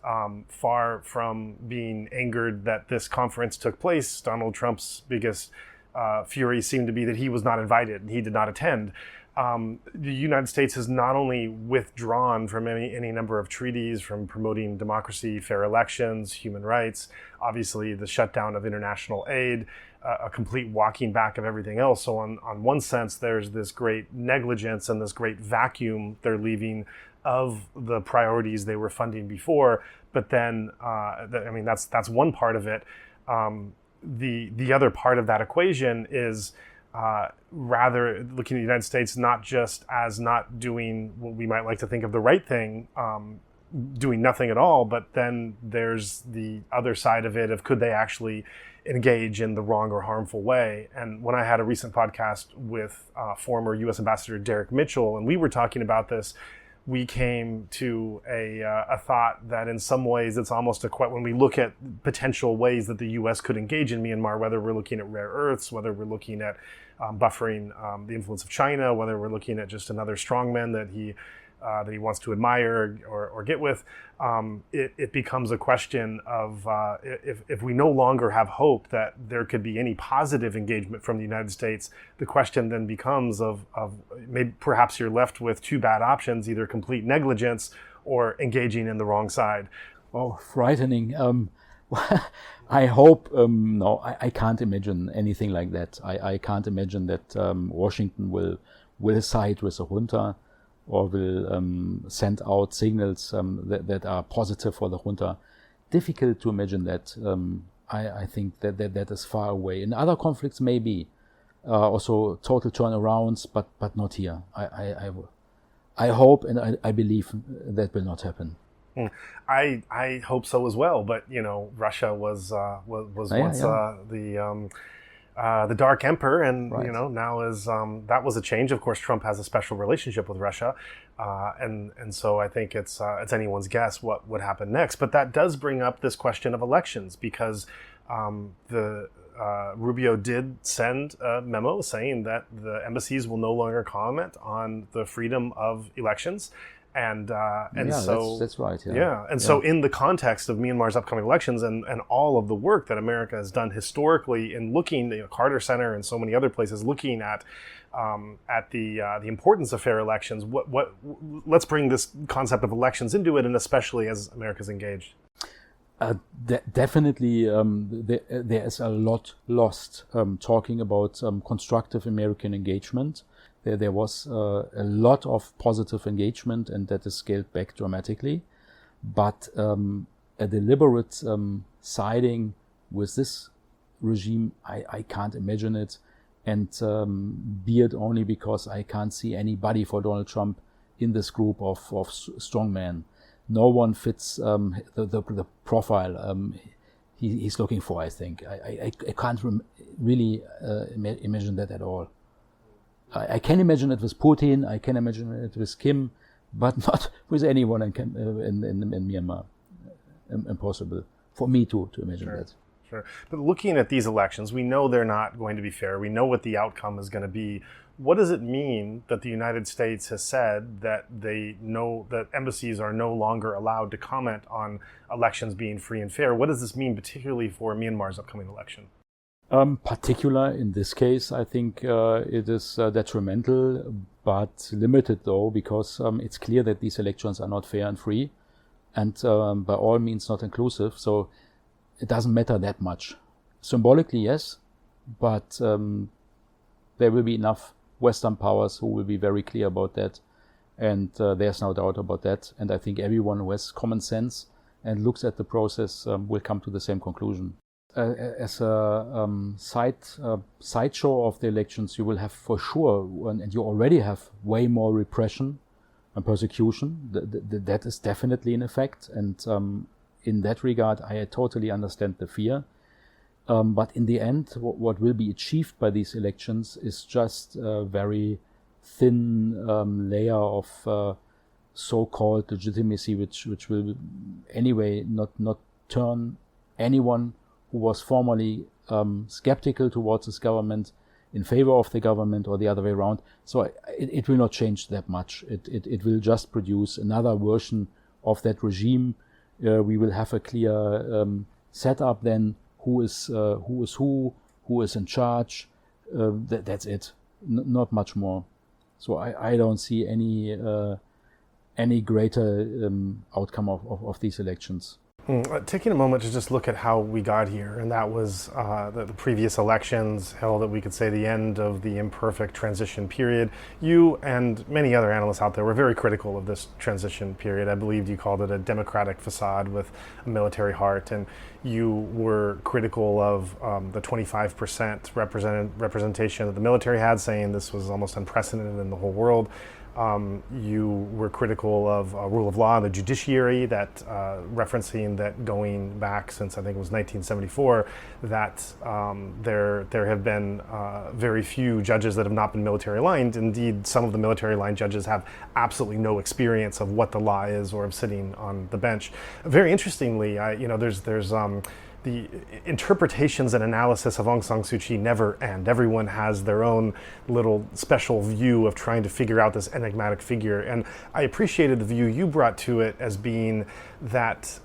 far from being angered that this conference took place, Donald Trump's biggest fury seemed to be that he was not invited and he did not attend. the United States has not only withdrawn from any number of treaties, from promoting democracy, fair elections, human rights, obviously the shutdown of international aid, a complete walking back of everything else. So on one sense, there's this great negligence and this great vacuum they're leaving of the priorities they were funding before. But then, that's one part of it. The other part of that equation is rather looking at the United States not just as not doing what we might like to think of the right thing, doing nothing at all, but then there's the other side of it of could they actually engage in the wrong or harmful way. And when I had a recent podcast with former U.S. Ambassador Derek Mitchell, and we were talking about this, we came to a thought that in some ways it's almost when we look at potential ways that the U.S. could engage in Myanmar, whether we're looking at rare earths, whether we're looking at buffering the influence of China, whether we're looking at just another strongman that he wants to admire or get with, it becomes a question of if we no longer have hope that there could be any positive engagement from the United States, the question then becomes of maybe perhaps you're left with two bad options, either complete negligence or engaging in the wrong side. Oh, frightening. I hope, no, I can't imagine anything like that. I can't imagine that Washington will side with the junta, or will send out signals that are positive for the junta. Difficult to imagine that. I think that is far away. In other conflicts, maybe also total turnarounds, but not here. I hope and I believe that will not happen. I hope so as well. But Russia was once the Dark Emperor, and right. Now is that was a change. Of course, Trump has a special relationship with Russia, and so I think it's anyone's guess what would happen next. But that does bring up this question of elections, because Rubio did send a memo saying that the embassies will no longer comment on the freedom of elections. And so that's right. So in the context of Myanmar's upcoming elections and all of the work that America has done historically in looking, Carter Center and so many other places looking at the importance of fair elections, let's bring this concept of elections into it, and especially as America's engaged. Definitely, there is a lot lost talking about constructive American engagement. There was a lot of positive engagement, and that is scaled back dramatically. But a deliberate siding with this regime, I can't imagine it. And be it only because I can't see anybody for Donald Trump in this group of strongmen. No one fits the profile he's looking for, I think. I can't really imagine that at all. I can imagine it with Putin, I can imagine it with Kim, but not with anyone in Myanmar. Impossible for me to imagine that. Sure. But looking at these elections, we know they're not going to be fair. We know what the outcome is going to be. What does it mean that the United States has said that they know that embassies are no longer allowed to comment on elections being free and fair? What does this mean particularly for Myanmar's upcoming election? Particular in this case, I think it is detrimental, but limited though, because it's clear that these elections are not fair and free, and by all means not inclusive. So it doesn't matter that much. Symbolically, yes, but there will be enough Western powers who will be very clear about that, and there's no doubt about that. And I think everyone who has common sense and looks at the process will come to the same conclusion. As a sideshow of the elections, you will have for sure, and you already have way more repression and persecution. That is definitely in effect, and in that regard, I totally understand the fear. But in the end, what will be achieved by these elections is just a very thin layer of so-called legitimacy, which will anyway not turn anyone who was formerly skeptical towards this government in favor of the government, or the other way around. So it will not change that much. It will just produce another version of that regime. We will have a clear setup then. Who is who is in charge? That's it. Not much more. So I don't see any greater outcome of these elections. Taking a moment to just look at how we got here, and that was the previous elections held at, we could say, the end of the imperfect transition period. You and many other analysts out there were very critical of this transition period. I believe you called it a democratic facade with a military heart, and you were critical of the 25% representation that the military had, saying this was almost unprecedented in the whole world. You were critical of rule of law in the judiciary, that referencing that going back since I think it was 1974, that there have been very few judges that have not been military aligned. Indeed, some of the military aligned judges have absolutely no experience of what the law is or of sitting on the bench. Very interestingly, there's the interpretations and analysis of Aung San Suu Kyi never end. Everyone has their own little special view of trying to figure out this enigmatic figure. And I appreciated the view you brought to it as being that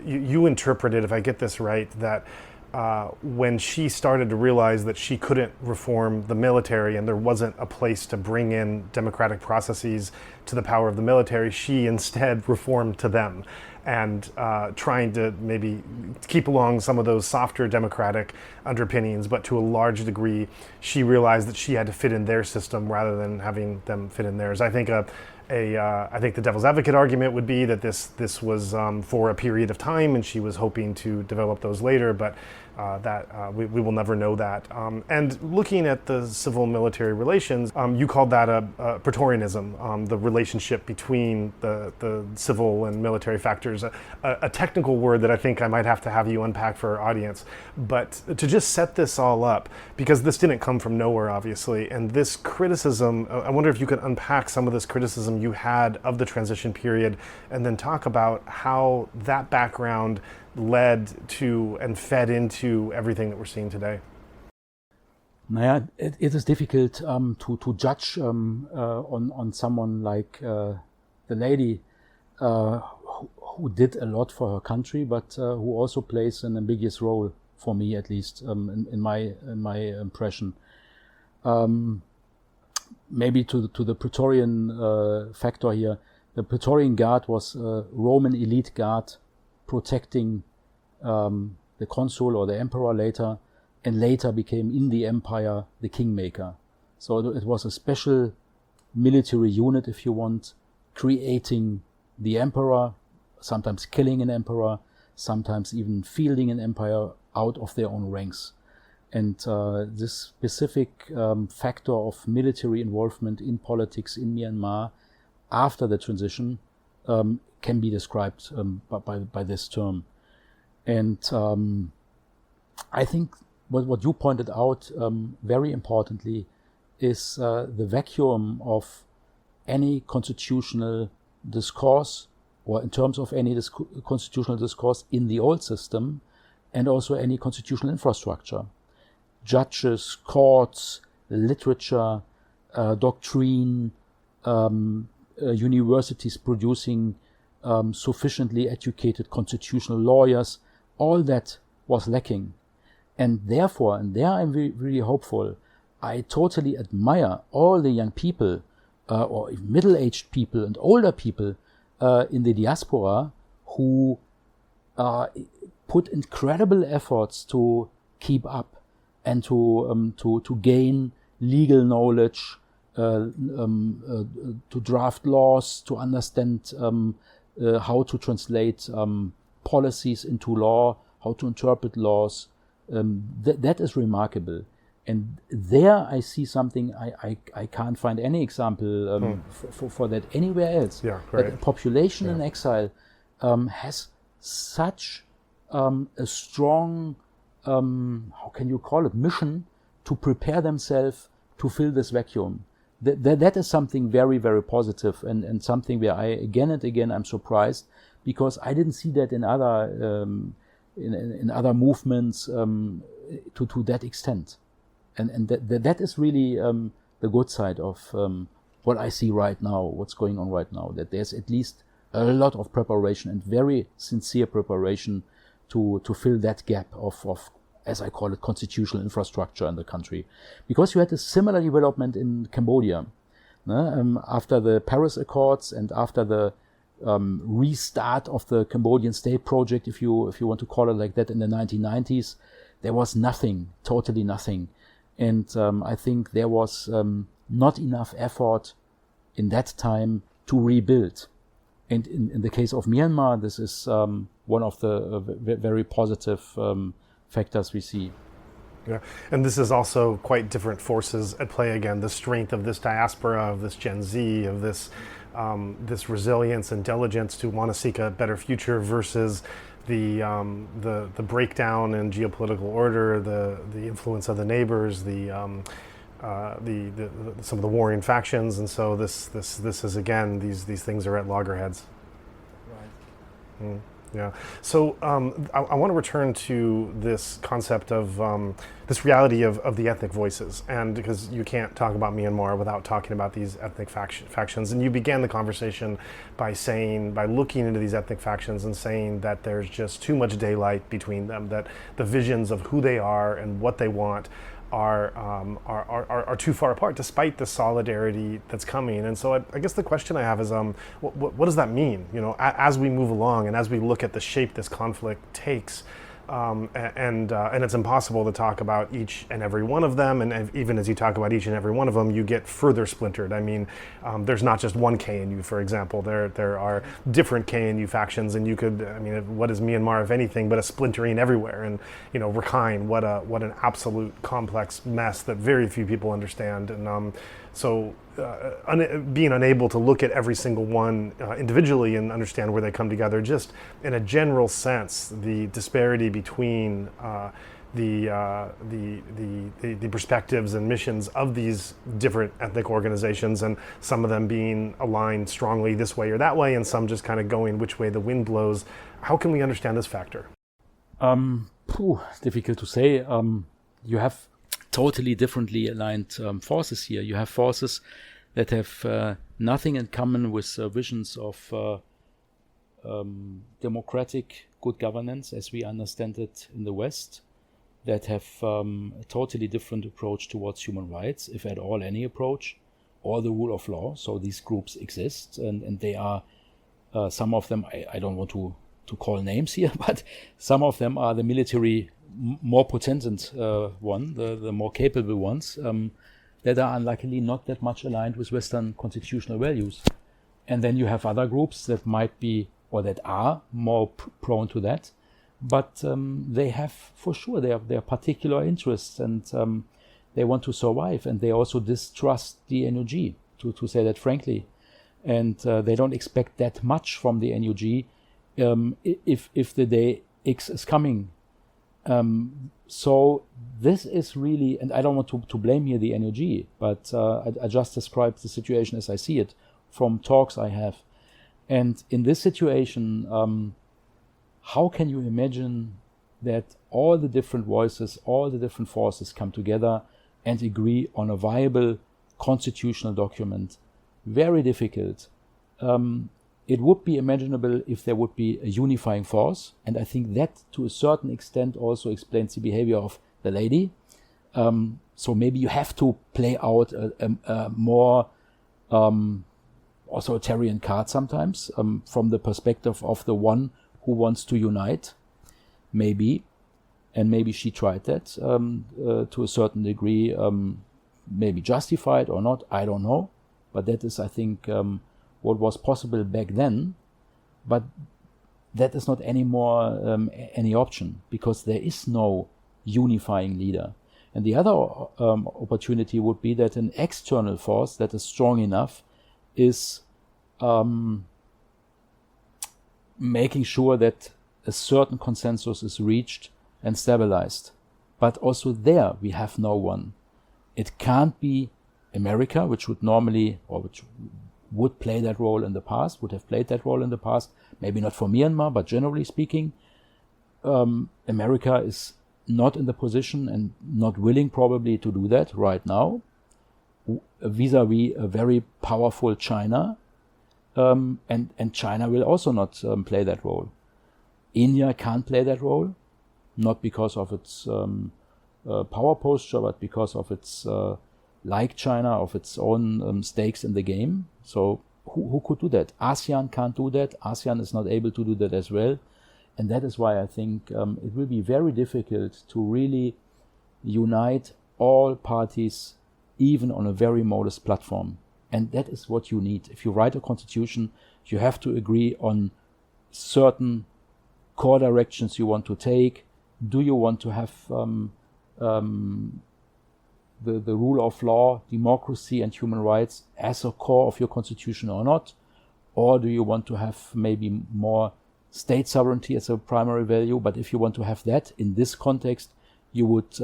you interpreted, if I get this right, that when she started to realize that she couldn't reform the military and there wasn't a place to bring in democratic processes to the power of the military, she instead reformed to them, and trying to maybe keep along some of those softer democratic underpinnings, but to a large degree, she realized that she had to fit in their system rather than having them fit in theirs. I think I think the devil's advocate argument would be that this was for a period of time, and she was hoping to develop those later, but we will never know that. And looking at the civil-military relations, you called that a Praetorianism, the relationship between the civil and military factors, a technical word that I think I might have you unpack for our audience. But to just set this all up, because this didn't come from nowhere, obviously, and this criticism, I wonder if you could unpack some of this criticism you had of the transition period, and then talk about how that background led to and fed into everything that we're seeing today. Naja, it is difficult to judge on someone like the lady who did a lot for her country, but who also plays an ambiguous role, for me at least, in my impression. Maybe to the Praetorian factor here. The Praetorian Guard was a Roman elite guard protecting the consul or the emperor later, and later became in the empire the kingmaker. So it was a special military unit, if you want, creating the emperor, sometimes killing an emperor, sometimes even fielding an empire out of their own ranks. And this specific factor of military involvement in politics in Myanmar after the transition can be described by this term. And I think what you pointed out very importantly is the vacuum of any constitutional discourse, or in terms of any constitutional discourse in the old system, and also any constitutional infrastructure. Judges, courts, literature, doctrine, universities producing sufficiently educated constitutional lawyers, all that was lacking. And therefore, and there I'm really hopeful, I totally admire all the young people, or middle-aged people and older people in the diaspora who put incredible efforts to keep up and to gain legal knowledge, to draft laws, to understand how to translate policies into law, how to interpret laws. That is remarkable. And there I see something I can't find any example for that anywhere else. Yeah, right. That a population in exile has such a strong, how can you call it, mission to prepare themselves to fill this vacuum. That is something very, very positive, and something where I again and again I'm surprised, because I didn't see that in other in other movements to that extent, and that is really the good side of what I see right now, what's going on right now. That there's at least a lot of preparation, and very sincere preparation to fill that gap of as I call it, constitutional infrastructure in the country. Because you had a similar development in Cambodia. After the Paris Accords and after the restart of the Cambodian state project, if you want to call it like that, in the 1990s, there was nothing, totally nothing. And I think there was not enough effort in that time to rebuild. And in the case of Myanmar, this is one of the very positive factors we see. Yeah, and this is also quite different forces at play again. The strength of this diaspora, of this Gen Z, of this resilience and diligence to want to seek a better future versus the breakdown in geopolitical order, the influence of the neighbors, some of the warring factions, and so this is again these things are at loggerheads. Right. Yeah. So I want to return to this concept of this reality of the ethnic voices, and because you can't talk about Myanmar without talking about these ethnic factions. And you began the conversation by looking into these ethnic factions and saying that there's just too much daylight between them, that the visions of who they are and what they want are too far apart, despite the solidarity that's coming. And so I guess the question I have is, what does that mean? You know, as we move along and as we look at the shape this conflict takes, and it's impossible to talk about each and every one of them. And even as you talk about each and every one of them, you get further splintered. I mean, there's not just one KNU, for example. There are different KNU factions, and you could, I mean, what is Myanmar, if anything, but a splintering everywhere? And you know, Rakhine, what an absolute complex mess that very few people understand. And being unable to look at every single one individually and understand where they come together, just in a general sense, the disparity between the perspectives and missions of these different ethnic organizations, and some of them being aligned strongly this way or that way, and some just kind of going which way the wind blows. How can we understand this factor? Difficult to say. You have totally differently aligned forces here. You have forces that have nothing in common with visions of democratic good governance as we understand it in the West, that have a totally different approach towards human rights, if at all any approach, or the rule of law. So these groups exist, and they are, some of them, I don't want to call names here, but some of them are the military more potent one, the more capable ones, that are unluckily not that much aligned with Western constitutional values. And then you have other groups that might be, or that are more prone to that, but they have, for sure, their particular interests, and they want to survive, and they also distrust the NUG, to say that frankly. And they don't expect that much from the NUG if the day X is coming. So this is really, and I don't want to blame here the NUG, but I just described the situation as I see it from talks I have. And in this situation, how can you imagine that all the different voices, all the different forces come together and agree on a viable constitutional document? Very difficult. It would be imaginable if there would be a unifying force, and I think that to a certain extent also explains the behavior of the lady. So maybe you have to play out a more authoritarian card sometimes, from the perspective of the one who wants to unite, maybe. And maybe she tried that to a certain degree, maybe justified or not, I don't know. But that is, I think, what was possible back then, but that is not anymore any option, because there is no unifying leader. And the other opportunity would be that an external force that is strong enough is making sure that a certain consensus is reached and stabilized. But also there we have no one. It can't be America, which would normally, or which would play that role in the past, would have played that role in the past, maybe not for Myanmar, but generally speaking, America is not in the position and not willing probably to do that right now, vis-a-vis a very powerful China, and China will also not play that role. India can't play that role, not because of its power posture, but because of its, like China, of its own stakes in the game. So who could do that? ASEAN can't do that. ASEAN is not able to do that as well. And that is why I think it will be very difficult to really unite all parties, even on a very modest platform. And that is what you need. If you write a constitution, you have to agree on certain core directions you want to take. Do you want to have the rule of law, democracy and human rights as a core of your constitution or not? Or do you want to have maybe more state sovereignty as a primary value? But if you want to have that in this context, you would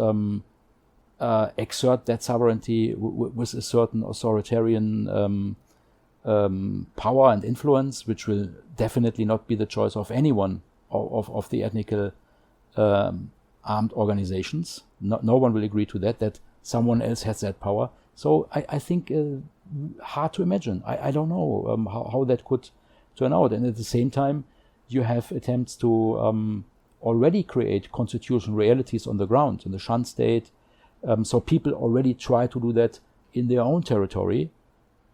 exert that sovereignty with a certain authoritarian power and influence, which will definitely not be the choice of anyone of the ethnical armed organizations. No one will agree to that someone else has that power. So I think hard to imagine. I don't know how that could turn out. And at the same time, you have attempts to already create constitutional realities on the ground, in the Shan state. So people already try to do that in their own territory.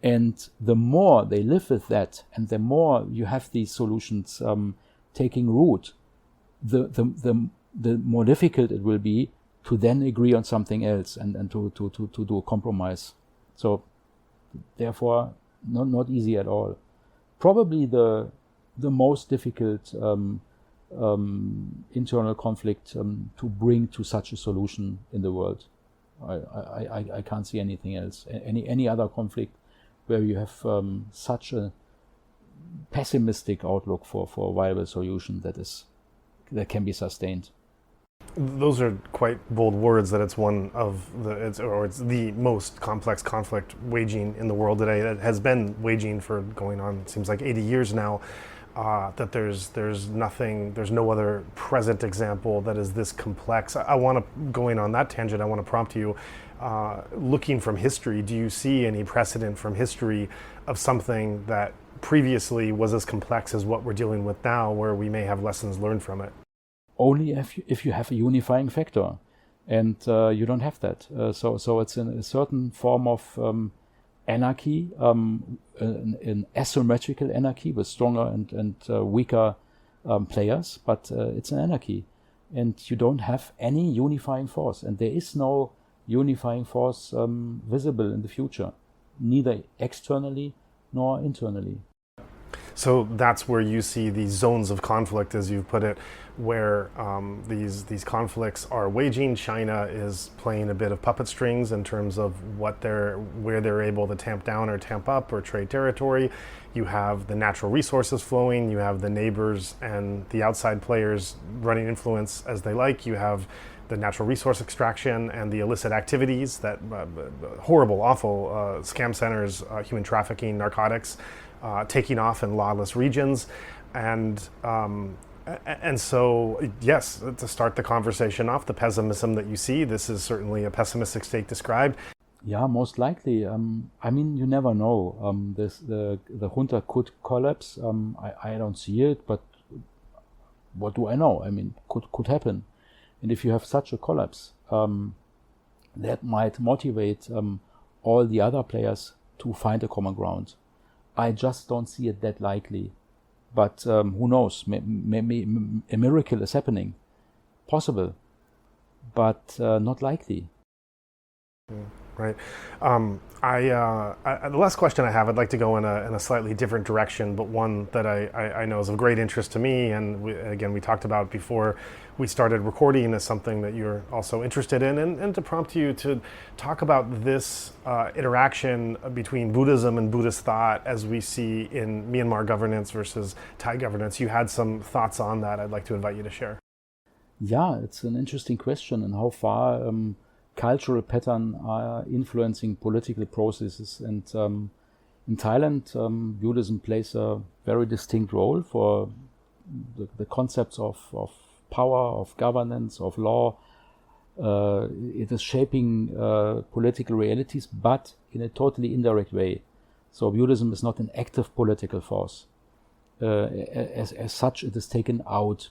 And the more they live with that, and the more you have these solutions taking root, the more difficult it will be to then agree on something else and to do a compromise. So therefore, not easy at all. Probably the most difficult internal conflict to bring to such a solution in the world. I can't see anything else. Any other conflict where you have such a pessimistic outlook for a viable solution that can be sustained. Those are quite bold words, that it's one of it's the most complex conflict waging in the world today. That has been waging for going on, it seems like 80 years now. That there's no other present example that is this complex. I want to, going on that tangent, I want to prompt you, looking from history, do you see any precedent from history of something that previously was as complex as what we're dealing with now, where we may have lessons learned from it? Only if you have a unifying factor, and you don't have that. So it's a certain form of anarchy, an asymmetrical anarchy with stronger and weaker players, but it's an anarchy, and you don't have any unifying force, and there is no unifying force visible in the future, neither externally nor internally. So that's where you see these zones of conflict, as you've put it, where these conflicts are waging. China is playing a bit of puppet strings in terms of where they're able to tamp down or tamp up or trade territory. You have the natural resources flowing. You have the neighbors and the outside players running influence as they like. You have the natural resource extraction and the illicit activities, that horrible, awful scam centers, human trafficking, narcotics, taking off in lawless regions. And so, yes, to start the conversation off, the pessimism that you see, this is certainly a pessimistic state described. Yeah, most likely. I mean, you never know. The junta could collapse. I don't see it, but what do I know? I mean, could happen. And if you have such a collapse, that might motivate all the other players to find a common ground. I just don't see it that likely. But who knows? Maybe a miracle is happening. Possible, but not likely. Right. The last question I have, I'd like to go in a slightly different direction, but one that I know is of great interest to me. And we talked about before we started recording, as something that you're also interested in, and to prompt you to talk about this interaction between Buddhism and Buddhist thought as we see in Myanmar governance versus Thai governance. You had some thoughts on that I'd like to invite you to share. Yeah, it's an interesting question, and how far cultural patterns are influencing political processes. And in Thailand, Buddhism plays a very distinct role for the concepts of power, of governance, of law. It is shaping political realities, but in a totally indirect way. So Buddhism is not an active political force. As such, it is taken out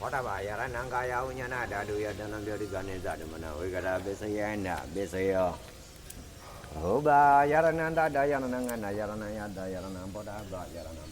ba yarananga ya unyana dadu ya danan dari ganeza de mana wigara besayana besayo Oba yarananda da yarananga na yaranaya da yarana boda ba yarana